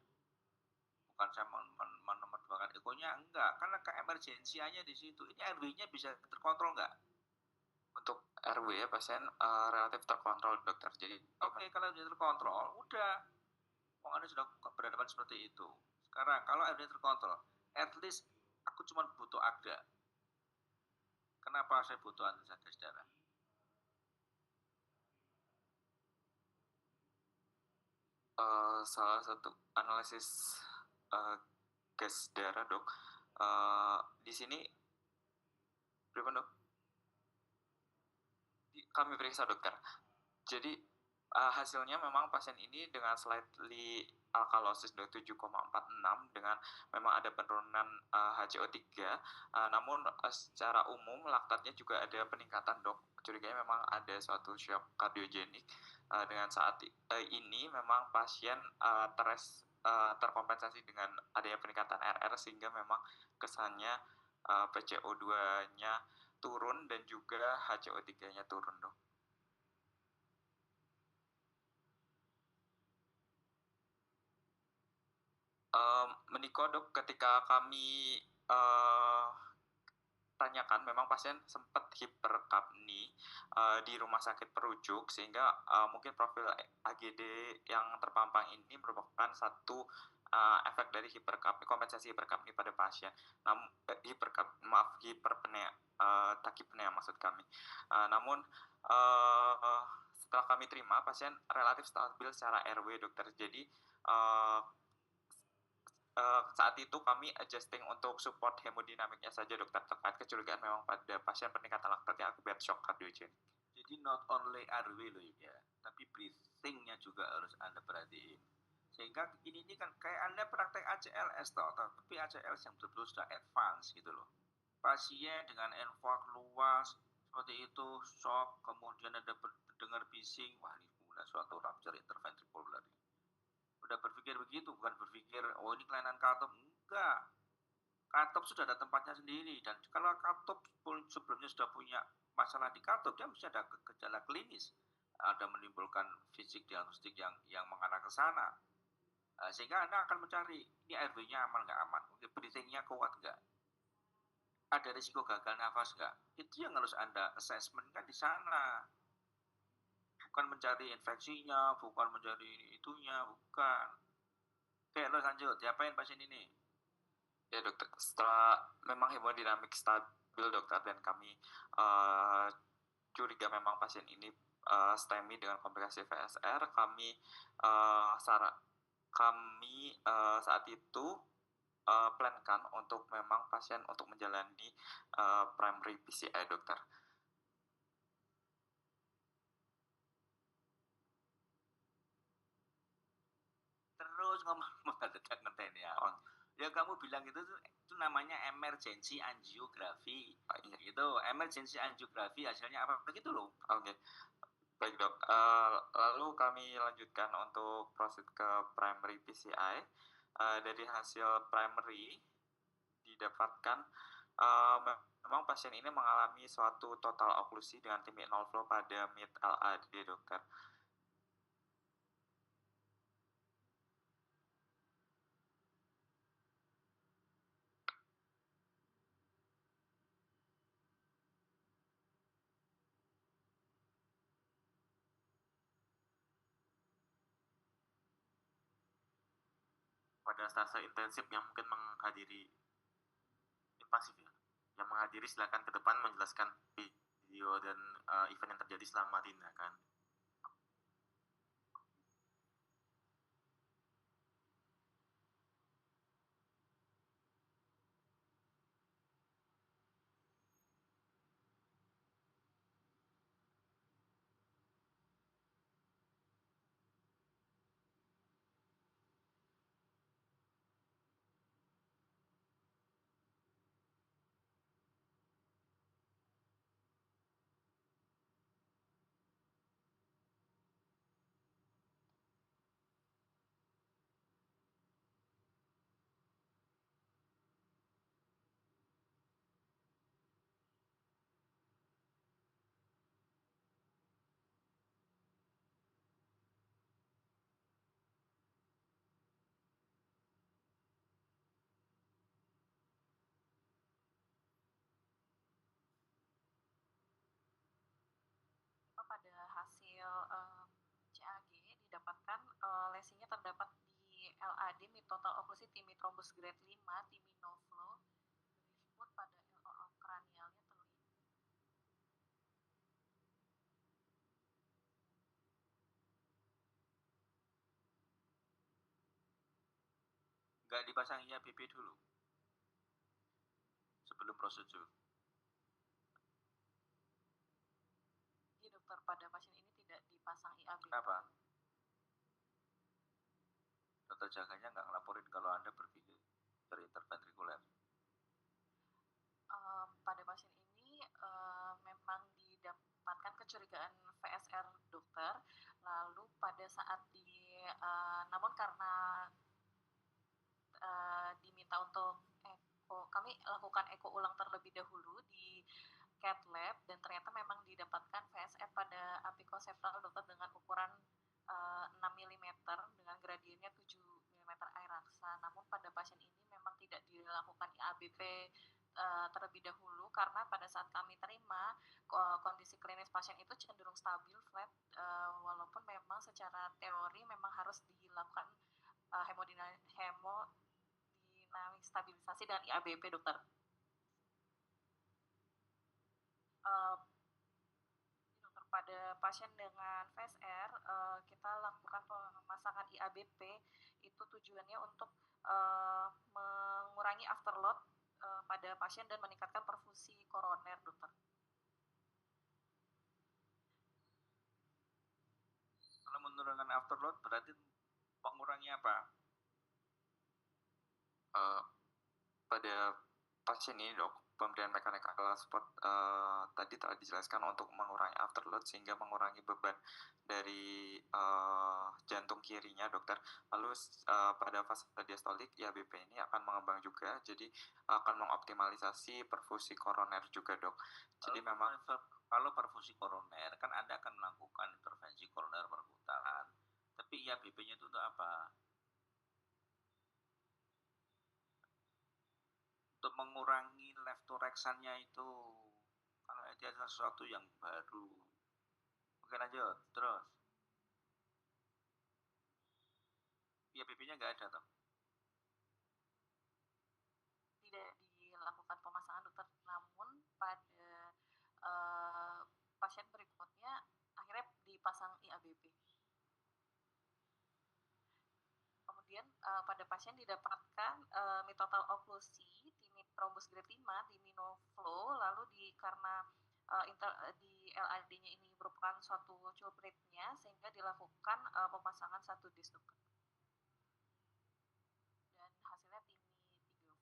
Bukan saya menomorduakan ekonya, enggak, karena keemergensiannya di situ. Ini airway-nya bisa terkontrol enggak?
Untuk RW ya pasien relatif terkontrol, dokter. Jadi
oke, kalau dia terkontrol, udah. Anda sudah berhadapan seperti itu. Sekarang kalau RW terkontrol, at least aku cuma butuh AGDA. Kenapa saya butuh antisagas darah?
Salah satu analisis gas darah, dok. Di sini berapa, dok? Kami periksa, dokter. Jadi hasilnya memang pasien ini dengan slightly alkalosis 7,46 dengan memang ada penurunan HCO3, namun secara umum laktatnya juga ada peningkatan, dok. Curiganya memang ada suatu shock kardiogenik. Dengan saat ini memang pasien terkompensasi dengan adanya peningkatan RR sehingga memang kesannya PCO2-nya turun dan juga HCO3-nya turun, dok. Meniko, dok, ketika kami tanyakan memang pasien sempat hiperkapni di rumah sakit perujuk sehingga mungkin profil AGD yang terpampang ini merupakan satu efek dari hiperkapni, kompensasi hiperkapni pada pasien. Namun hiperpnea, takipnea maksud kami. Namun setelah kami terima pasien relatif stabil secara RW, dokter. Jadi saat itu kami adjusting untuk support hemodinamiknya saja, dokter, terkait kecurigaan memang pada pasien peningkatan laktat yang akibat shock kardiogenik.
Jadi not only RW loh ya, tapi breathing-nya juga harus Anda perhatiin. Sehingga ini kan kayak Anda praktek ACLS tapi ACLS yang betul-betul sudah advance gitu loh. Pasien dengan NVAC luas seperti itu, shock, kemudian ada dengar bising, wah ini mulai suatu rupture interventricular. Udah berpikir begitu, bukan berpikir oh ini kelainan katup. Enggak, Katup sudah ada tempatnya sendiri, dan kalau katup pun sebelumnya sudah punya masalah di katup, dia mesti ada gejala klinis, ada menimbulkan fisik diagnostik yang mengarah ke sana. Sehingga Anda akan mencari ini RW-nya aman nggak aman, breathing-nya kuat nggak, ada risiko gagal nafas nggak. Itu yang harus Anda assessment kan di sana, bukan mencari infeksinya, bukan mencari itunya, bukan. Oke, lo lanjut, diapain pasien ini?
Ya dokter, setelah memang hemodinamik stabil dokter, dan kami curiga memang pasien ini STEMI dengan komplikasi VSR, kami saat itu plankan untuk memang pasien untuk menjalani primary PCI dokter.
Terus ngomong mendadak ngenteni ya. Ya kamu bilang itu namanya emergency angiography. Gitu, emergency angiography hasilnya apa begitu loh.
Oke. Baik dok, lalu kami lanjutkan untuk proses ke primary PCI. Dari hasil primary didapatkan memang pasien ini mengalami suatu total oklusi dengan timik null flow pada mid LAD dokter.
Pada stase intensif yang mungkin menghadiri invasif ya, yang menghadiri silakan ke depan menjelaskan video dan event yang terjadi selama tindakan.
Pada hasil CAG didapatkan lesinya terdapat di LAD mid total oklusi timi thrombus grade 5, timi no flow, disebut pada LOO kranialnya terlihat.
Nggak dipasang IABP dulu sebelum prosedur.
Dokter, pada pasien ini tidak dipasang IABP.
Kenapa? Dokter jaganya nggak ngelaporin kalau Anda berpikir terinterventrikuler.
Pada pasien ini memang didapatkan kecurigaan VSR dokter, lalu pada saat namun karena diminta untuk eko, kami lakukan eko ulang terlebih dahulu di CAT lab, dan ternyata memang didapatkan VSR pada apikosefal dokter dengan ukuran 6 mm dengan gradiennya 7 mm air raksa. Namun pada pasien ini memang tidak dilakukan IABP terlebih dahulu, karena pada saat kami terima kondisi klinis pasien itu cenderung stabil flat, walaupun memang secara teori memang harus dilakukan hemodinamik stabilisasi dan IABP dokter. Dokter, pada pasien dengan VSR kita lakukan pemasangan IABP itu tujuannya untuk mengurangi afterload pada pasien dan meningkatkan perfusi koroner dokter.
Kalau menurunkan afterload berarti mengurangi apa?
Pada pasien ini dok, pemberian mechanical support tadi telah dijelaskan untuk mengurangi afterload sehingga mengurangi beban dari jantung kirinya, dokter. Lalu pada fase diastolik, IABP ini akan mengembang juga, jadi akan mengoptimalisasi perfusi koroner juga, dok. Jadi memang
kalau perfusi koroner kan Anda akan melakukan intervensi koroner perputaran, tapi IABP-nya itu untuk apa? Untuk mengurangi lefthorexiannya itu, kalau itu adalah sesuatu yang baru. Oke, lanjut terus. IABP-nya nggak ada, toh?
Tidak dilakukan pemasangan, dokter, namun pada pasien berikutnya akhirnya dipasang IABP. Kemudian pada pasien didapatkan mitotal oklusi, thrombus grade 5, diminoflow, lalu karena di LAD-nya ini merupakan suatu culprit-nya, sehingga dilakukan pemasangan satu disk, dokter. Dan hasilnya timi 3 flow.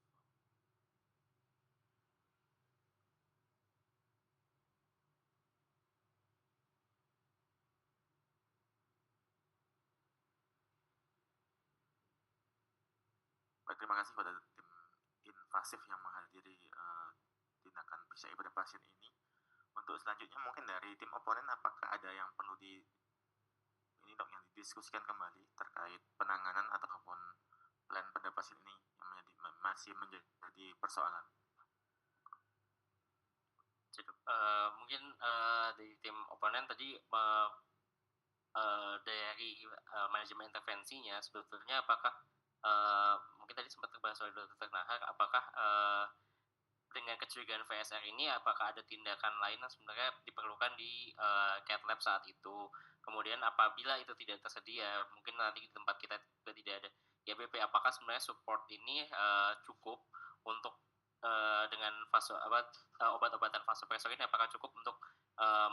Baik, terima kasih pada tim invasif yang menghadiri tindakan PCI pada pasien ini. Untuk selanjutnya mungkin dari tim oponen, apakah ada yang perlu ini dok, yang didiskusikan kembali terkait penanganan ataupun plan pada pasien ini yang masih menjadi persoalan?
Mungkin dari tim oponen tadi dari manajemen intervensinya sebetulnya apakah mungkin tadi sempat terbahas oleh Dr. Nahar, apakah dengan kecurigaan VSR ini apakah ada tindakan lain yang sebenarnya diperlukan di cath lab saat itu. Kemudian apabila itu tidak tersedia, mungkin nanti di tempat kita juga tidak ada IABP, apakah sebenarnya support ini cukup untuk dengan obat-obatan vasopresor ini, apakah cukup untuk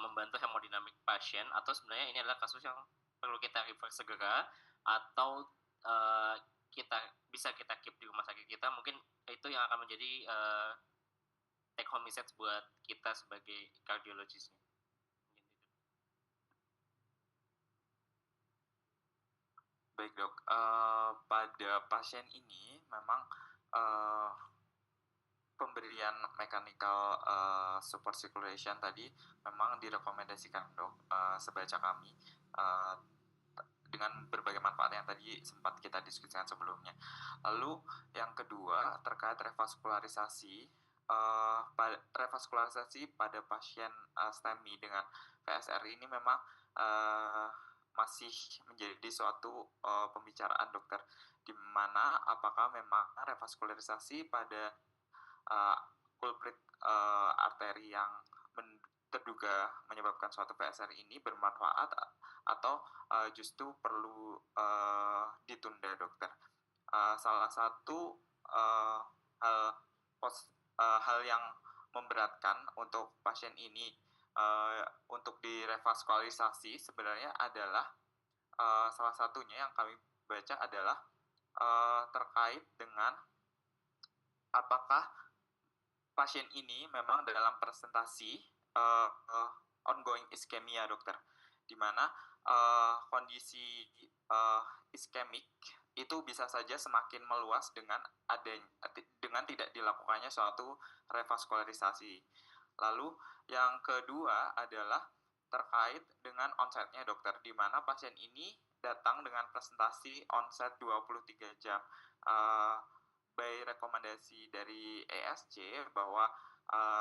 membantu hemodinamik pasien, atau sebenarnya ini adalah kasus yang perlu kita reverse segera, atau bisa kita keep di rumah sakit kita. Mungkin itu yang akan menjadi take home message buat kita sebagai kardiologisnya.
Baik, dok, pada pasien ini memang pemberian mechanical support circulation tadi memang direkomendasikan, dok, sebaca kami, dengan berbagai manfaat yang tadi sempat kita diskusikan sebelumnya. Lalu yang kedua terkait revaskularisasi pada pasien STEMI dengan VSR ini memang masih menjadi suatu pembicaraan, dokter, di mana apakah memang revaskularisasi pada kulprit arteri yang terduga menyebabkan suatu VSR ini bermanfaat atau justru perlu ditunda, dokter. Salah satu hal yang memberatkan untuk pasien ini untuk direvaskularisasi sebenarnya adalah salah satunya yang kami baca adalah terkait dengan apakah pasien ini memang dalam presentasi ongoing iskemia, dokter, di mana kondisi iskemik itu bisa saja semakin meluas dengan tidak dilakukannya suatu revaskularisasi. Lalu yang kedua adalah terkait dengan onsetnya, dokter, di mana pasien ini datang dengan presentasi onset 23 jam. By rekomendasi dari ESC bahwa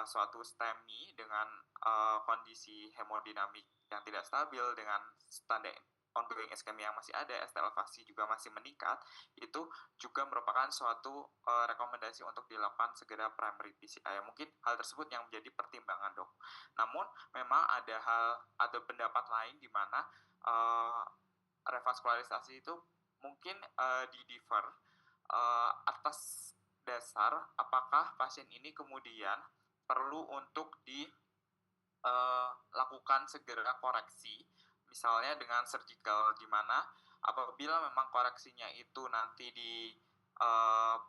suatu STEMI dengan kondisi hemodinamik yang tidak stabil dengan standar ongoing iskemia yang masih ada, ST elevasi juga masih meningkat, itu juga merupakan suatu rekomendasi untuk dilakukan segera primary PCI. Mungkin hal tersebut yang menjadi pertimbangan, dok. Namun memang ada pendapat lain di mana revaskularisasi itu mungkin di-defer atas dasar apakah pasien ini kemudian perlu untuk dilakukan segera koreksi, misalnya dengan surgical, di mana apabila memang koreksinya itu nanti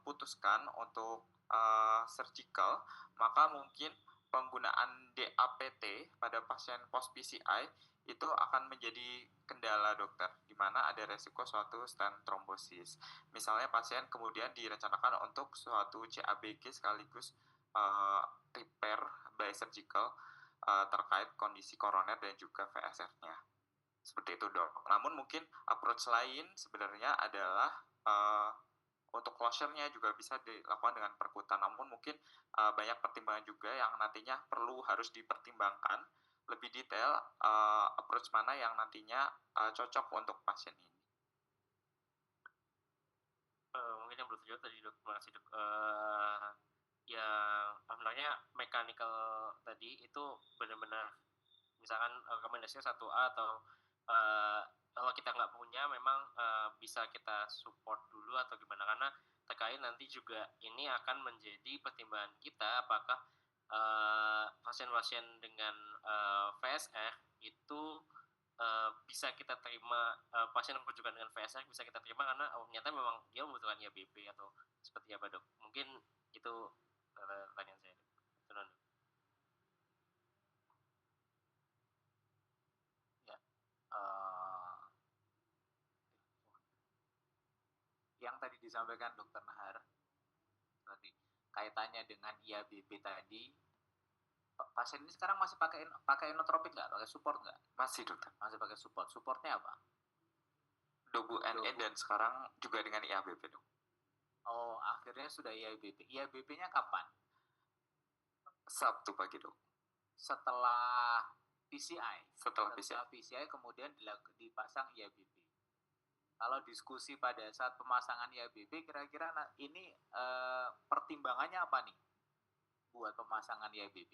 putuskan untuk surgical, maka mungkin penggunaan DAPT pada pasien post PCI itu akan menjadi kendala dokter, di mana ada resiko suatu stent trombosis. Misalnya pasien kemudian direncanakan untuk suatu CABG sekaligus repair by surgical terkait kondisi koroner dan juga VSF-nya. Seperti itu dok. Namun mungkin approach lain sebenarnya adalah untuk closure-nya juga bisa dilakukan dengan perkutan. Namun mungkin banyak pertimbangan juga yang nantinya harus dipertimbangkan lebih detail approach mana yang nantinya cocok untuk pasien ini.
Mungkin yang belum terjawab tadi dok, terima kasih dok. Yang sebenarnya mechanical tadi itu benar-benar misalkan rekomendasinya 1A atau kalau kita nggak punya memang bisa kita support dulu atau gimana, karena terkait nanti juga ini akan menjadi pertimbangan kita apakah pasien-pasien dengan VSR itu bisa kita terima, pasien yang rujukan dengan VSR bisa kita terima karena ternyata memang dia membutuhkan IABP atau seperti apa dok? Mungkin itu pertanyaan saya dok. Tenang, dok.
Yang tadi disampaikan Dokter Nahar tadi kaitannya dengan IABP tadi, pasien ini sekarang masih pakai inotropik nggak? Pakai support nggak?
Masih dokter.
Masih pakai support. Supportnya apa?
Dobu NE dan sekarang juga dengan IABP dok.
Oh, akhirnya sudah IABP. IABP-nya kapan?
Sabtu pagi dok.
Setelah PCI.
Setelah PCI
kemudian dipasang IABP. Kalau diskusi pada saat pemasangan IABP, kira-kira ini pertimbangannya apa nih buat pemasangan IABP?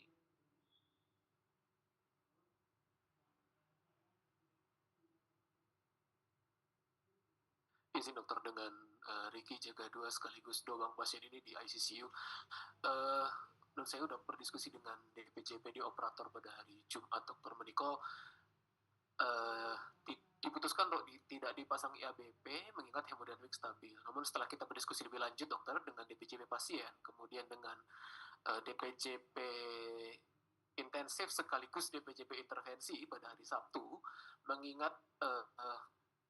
Izin dokter, dengan Ricky jaga 2 sekaligus dobang pasien ini di ICCU. Dan saya udah berdiskusi dengan DPJP di operator pada hari Jumat, Dokter Meniko. Diputuskan untuk tidak dipasang IABP mengingat hemodinamik stabil. Namun setelah kita berdiskusi lebih lanjut dokter dengan DPJP pasien, kemudian dengan DPJP intensif sekaligus DPJP intervensi pada hari Sabtu, mengingat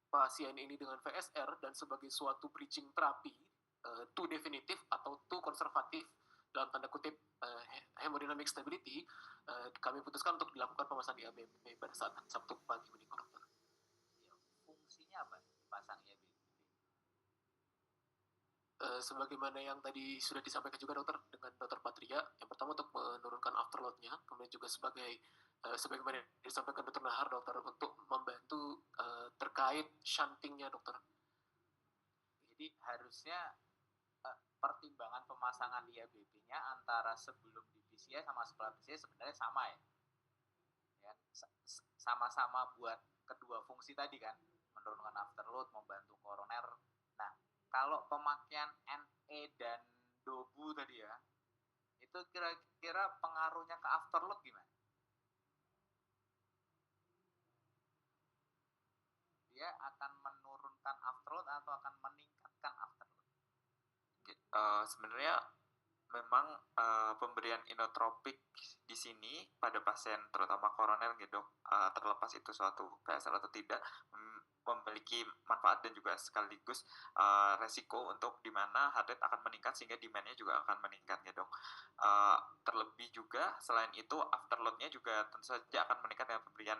pasien ini dengan VSR dan sebagai suatu bridging terapi too definitif atau too konservatif dalam tanda kutip hemodynamic stability, kami putuskan untuk dilakukan pemasangan IABP pada saat Sabtu pagi ini, dokter.
Fungsinya apa dipasang IABP?
Sebagaimana yang tadi sudah disampaikan juga dokter dengan dokter Patria, yang pertama untuk menurunkan afterload-nya, kemudian juga sebagaimana disampaikan dokter Nahar dokter untuk membantu terkait shunting-nya dokter.
Jadi harusnya pertimbangan pemasangan IABP-nya antara sebelum di PCI sama setelah PCI sebenarnya sama ya, sama-sama buat kedua fungsi tadi kan, menurunkan afterload, membantu koroner. Nah, kalau pemakaian NE dan DOBU tadi ya, itu kira-kira pengaruhnya ke afterload gimana? Dia akan menurunkan afterload atau akan meningkatkan afterload?
Sebenarnya memang pemberian inotropik di sini pada pasien terutama koroner gitu, terlepas itu suatu PSL atau tidak, memiliki manfaat dan juga sekaligus resiko untuk di mana heart rate akan meningkat sehingga demand-nya juga akan meningkat ya dok. Terlebih juga selain itu afterload-nya juga tentu saja akan meningkat dengan pemberian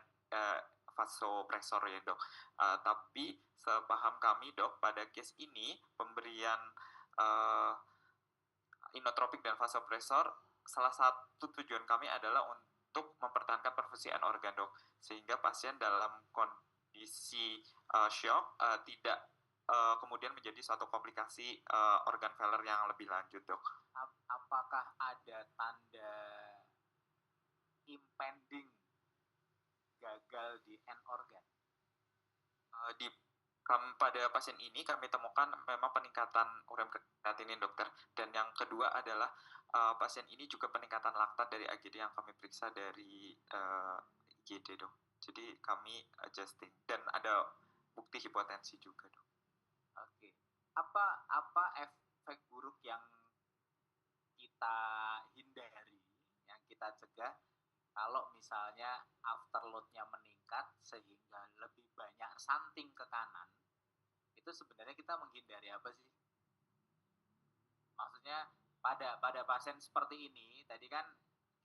vasopresor ya dok. Tapi sepaham kami dok, pada case ini pemberian inotropik dan vasopresor salah satu tujuan kami adalah untuk mempertahankan perfusian organ dok, sehingga pasien dalam kondisi shock tidak kemudian menjadi suatu komplikasi organ failure yang lebih lanjut dok.
Apakah ada tanda impending gagal di end organ?
Pada pasien ini kami temukan memang peningkatan ureum kreatinin dokter, dan yang kedua adalah pasien ini juga peningkatan laktat dari AGD yang kami periksa dari IGD dok. Jadi kami adjusting dan ada bukti hipotensi juga dok.
Oke. apa efek buruk yang kita hindari, yang kita cegah kalau misalnya afterload-nya meningkat sehingga lebih banyak shunting ke kanan, itu sebenarnya kita menghindari apa sih? Maksudnya pada pasien seperti ini tadi kan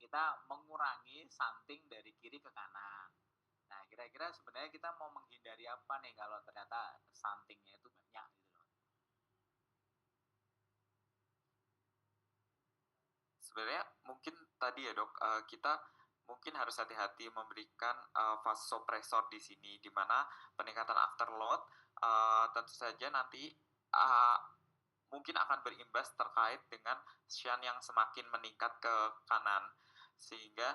kita mengurangi shunting dari kiri ke kanan. Nah, kira-kira sebenarnya kita mau menghindari apa nih kalau ternyata shuntingnya itu banyak gitu loh.
Sebenarnya mungkin tadi ya dok, kita mungkin harus hati-hati memberikan vasopresor di sini, di mana peningkatan afterload tentu saja nanti mungkin akan berimbas terkait dengan shunt yang semakin meningkat ke kanan, sehingga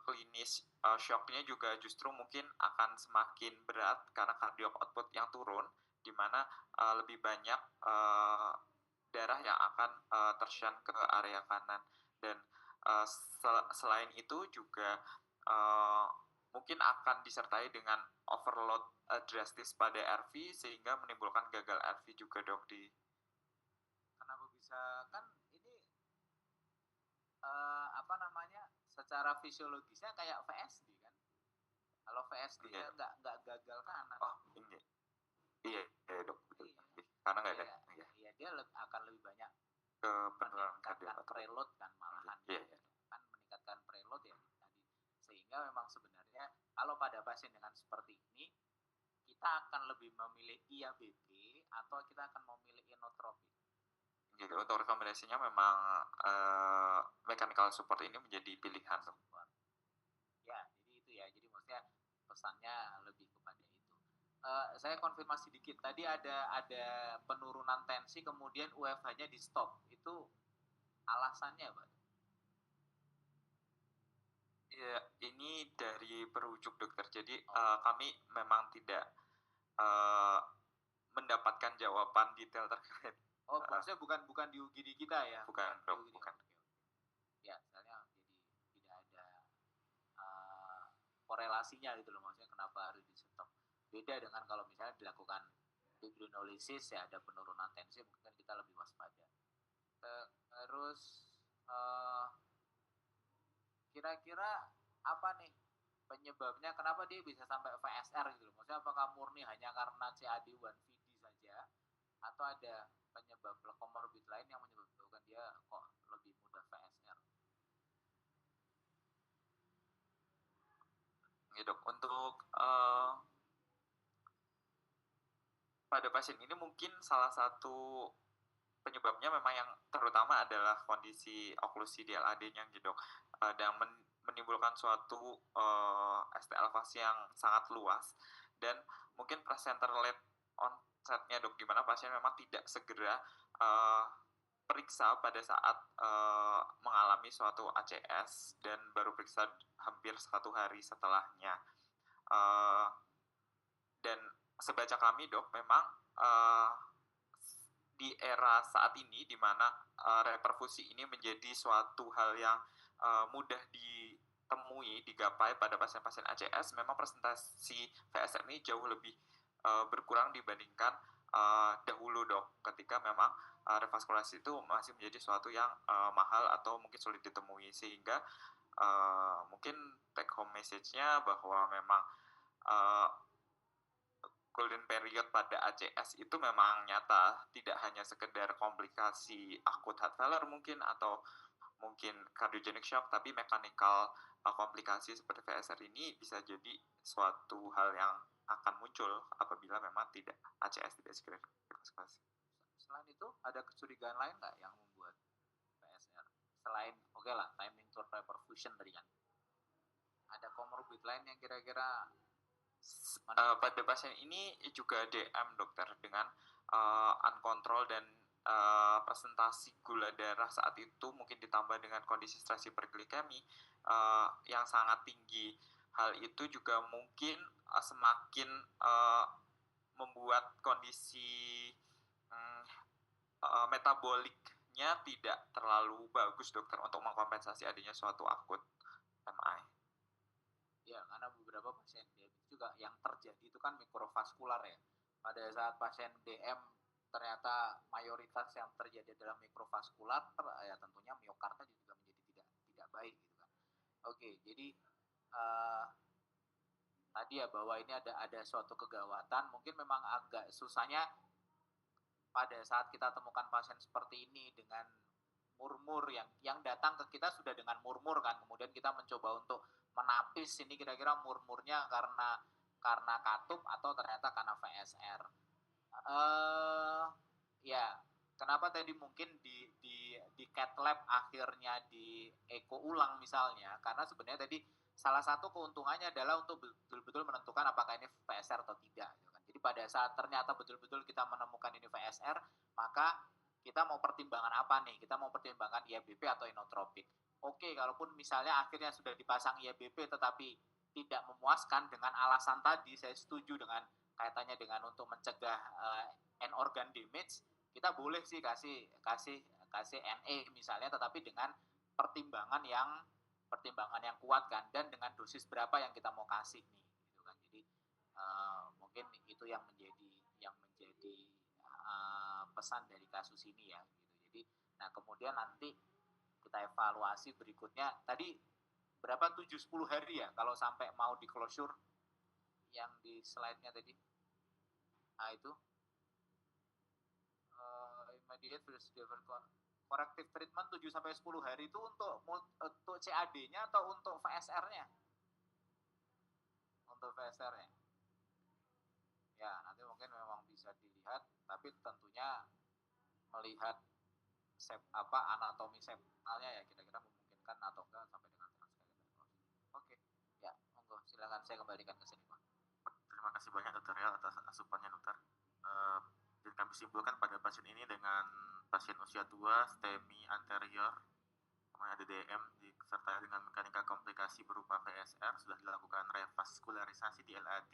klinis shocknya juga justru mungkin akan semakin berat karena cardiac output yang turun, di mana lebih banyak darah yang akan tershunt ke area kanan. Dan selain itu juga mungkin akan disertai dengan overload drastis pada RV sehingga menimbulkan gagal RV juga dok.
Kenapa bisa, kan ini apa namanya, secara fisiologisnya kayak VSD kan? Kalau VSD ya nggak gagal kanan.
Oh iya dok, betul. Karena nggak ada.
Iya, dia akan lebih banyak
ke penurunan
meningkatkan preload kan malahan. Kan meningkatkan preload ya tadi. Sehingga memang sebenarnya kalau pada pasien dengan seperti ini, kita akan lebih memilih IABP atau kita akan memilih inotropik.
Jadi untuk rekomendasinya memang mechanical support ini menjadi pilihan.
Ya, jadi itu ya. Jadi maksudnya pesannya lebih kepada itu. Saya konfirmasi dikit. Tadi ada penurunan tensi kemudian UFH-nya di stop. Itu alasannya apa?
Ya, ini dari perujuk dokter. Jadi kami memang tidak mendapatkan jawaban detail terkait.
Maksudnya bukan di UGD kita ya?
Bukan dok, bukan.
Ya, misalnya jadi tidak ada korelasinya gitu loh, maksudnya kenapa harus di stop. Beda dengan kalau misalnya dilakukan fibrinolisis ya ada penurunan tensi, mungkin kita lebih waspada. Terus kira-kira apa nih penyebabnya, kenapa dia bisa sampai VSR gitu loh? Maksudnya apakah murni hanya karena CAD1VD saja atau ada penyebab komorbid lain yang menyebabkan dia kok lebih mudah VSR?
Ya dok, untuk pada pasien ini mungkin salah satu penyebabnya memang yang terutama adalah kondisi oklusi di LAD-nya gitu dok, dan menimbulkan suatu ST elevasi yang sangat luas, dan mungkin presenter late onset-nya dok, di mana pasien memang tidak segera periksa pada saat mengalami suatu ACS dan baru periksa hampir 1 hari setelahnya. Dan sebaca kami dok, memang di era saat ini di mana reperfusi ini menjadi suatu hal yang mudah ditemui, digapai pada pasien-pasien ACS, memang presentasi VSR ini jauh lebih berkurang dibandingkan dahulu dok, ketika memang revaskulasi itu masih menjadi suatu yang mahal atau mungkin sulit ditemui, sehingga mungkin take home message-nya bahwa memang golden period pada ACS itu memang nyata, tidak hanya sekedar komplikasi akut heart failure mungkin atau mungkin cardiogenic shock, tapi mechanical komplikasi seperti VSR ini bisa jadi suatu hal yang akan muncul apabila memang tidak ACS tidak segera revaskulasi.
Selain itu ada kecurigaan lain nggak yang membuat VSR selain timing to reperfusion tadi kan? Ada komorbid lain yang kira-kira
pada pasien ini juga DM dokter dengan uncontrol dan presentasi gula darah saat itu mungkin ditambah dengan kondisi stres hiperglikemi yang sangat tinggi. Hal itu juga mungkin semakin membuat kondisi metaboliknya tidak terlalu bagus dokter untuk mengkompensasi adanya suatu akut MI.
Ya, karena beberapa pasien diabetes juga yang terjadi itu kan mikrovaskular ya. Pada saat pasien DM ternyata mayoritas yang terjadi dalam mikrovaskular, ya tentunya miokarda juga menjadi tidak baik gitu kan. Oke, jadi tadi ya bahwa ini ada suatu kegawatan, mungkin memang agak susahnya pada saat kita temukan pasien seperti ini dengan murmur yang datang ke kita sudah dengan murmur kan, kemudian kita mencoba untuk menapis ini kira-kira murmurnya karena katup atau ternyata karena VSR. Ya, kenapa tadi mungkin di cat lab akhirnya di eko ulang misalnya, karena sebenarnya tadi salah satu keuntungannya adalah untuk betul-betul menentukan apakah ini VSR atau tidak gitu kan. Jadi pada saat ternyata betul-betul kita menemukan ini VSR, maka kita mau pertimbangan apa nih? Kita mau pertimbangkan IABP atau inotropik. Oke, kalaupun misalnya akhirnya sudah dipasang IABP tetapi tidak memuaskan dengan alasan tadi, saya setuju dengan kaitannya dengan untuk mencegah end organ damage, kita boleh sih kasih NE misalnya, tetapi dengan pertimbangan yang kuat kan, dan dengan dosis berapa yang kita mau kasih nih gitu kan. Jadi mungkin itu yang menjadi pesan dari kasus ini ya gitu. Jadi nah kemudian nanti kita evaluasi berikutnya, tadi berapa 7-10 hari ya kalau sampai mau di closure yang di slide-nya tadi. Nah itu immediate corrective treatment 7-10 hari itu untuk CAD-nya atau untuk VSR-nya? Untuk VSR-nya. Ya, nanti mungkin memang bisa dilihat, tapi tentunya melihat anatomi septalnya ya kira-kira memungkinkan atau enggak sampai dengan transcatheter. Oke. Ya, monggo silakan saya kembalikan ke sini, Pak.
Terima kasih banyak Dokter ya atas asupannya Dokter. Dan kami simpulkan pada pasien ini dengan pasien usia 2, STEMI anterior, kemudian ada DM disertai dengan mekanika komplikasi berupa VSR, sudah dilakukan revaskularisasi di LAD,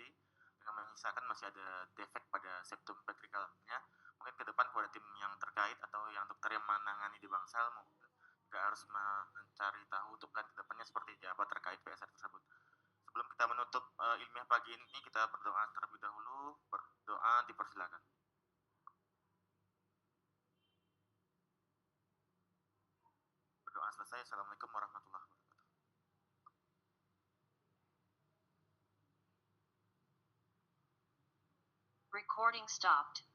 dengan menyisakan masih ada defek pada septum ventrikelnya. Mungkin ke depan pada tim yang terkait atau yang dokter yang menangani di bangsal mungkin juga harus mencari tahu untuk plan kedepannya seperti apa terkait VSR tersebut. Sebelum kita menutup ilmiah pagi ini, kita berdoa terlebih dahulu. Berdoa dipersilakan. Berdoa selesai. Assalamualaikum warahmatullahi wabarakatuh.
Recording stopped.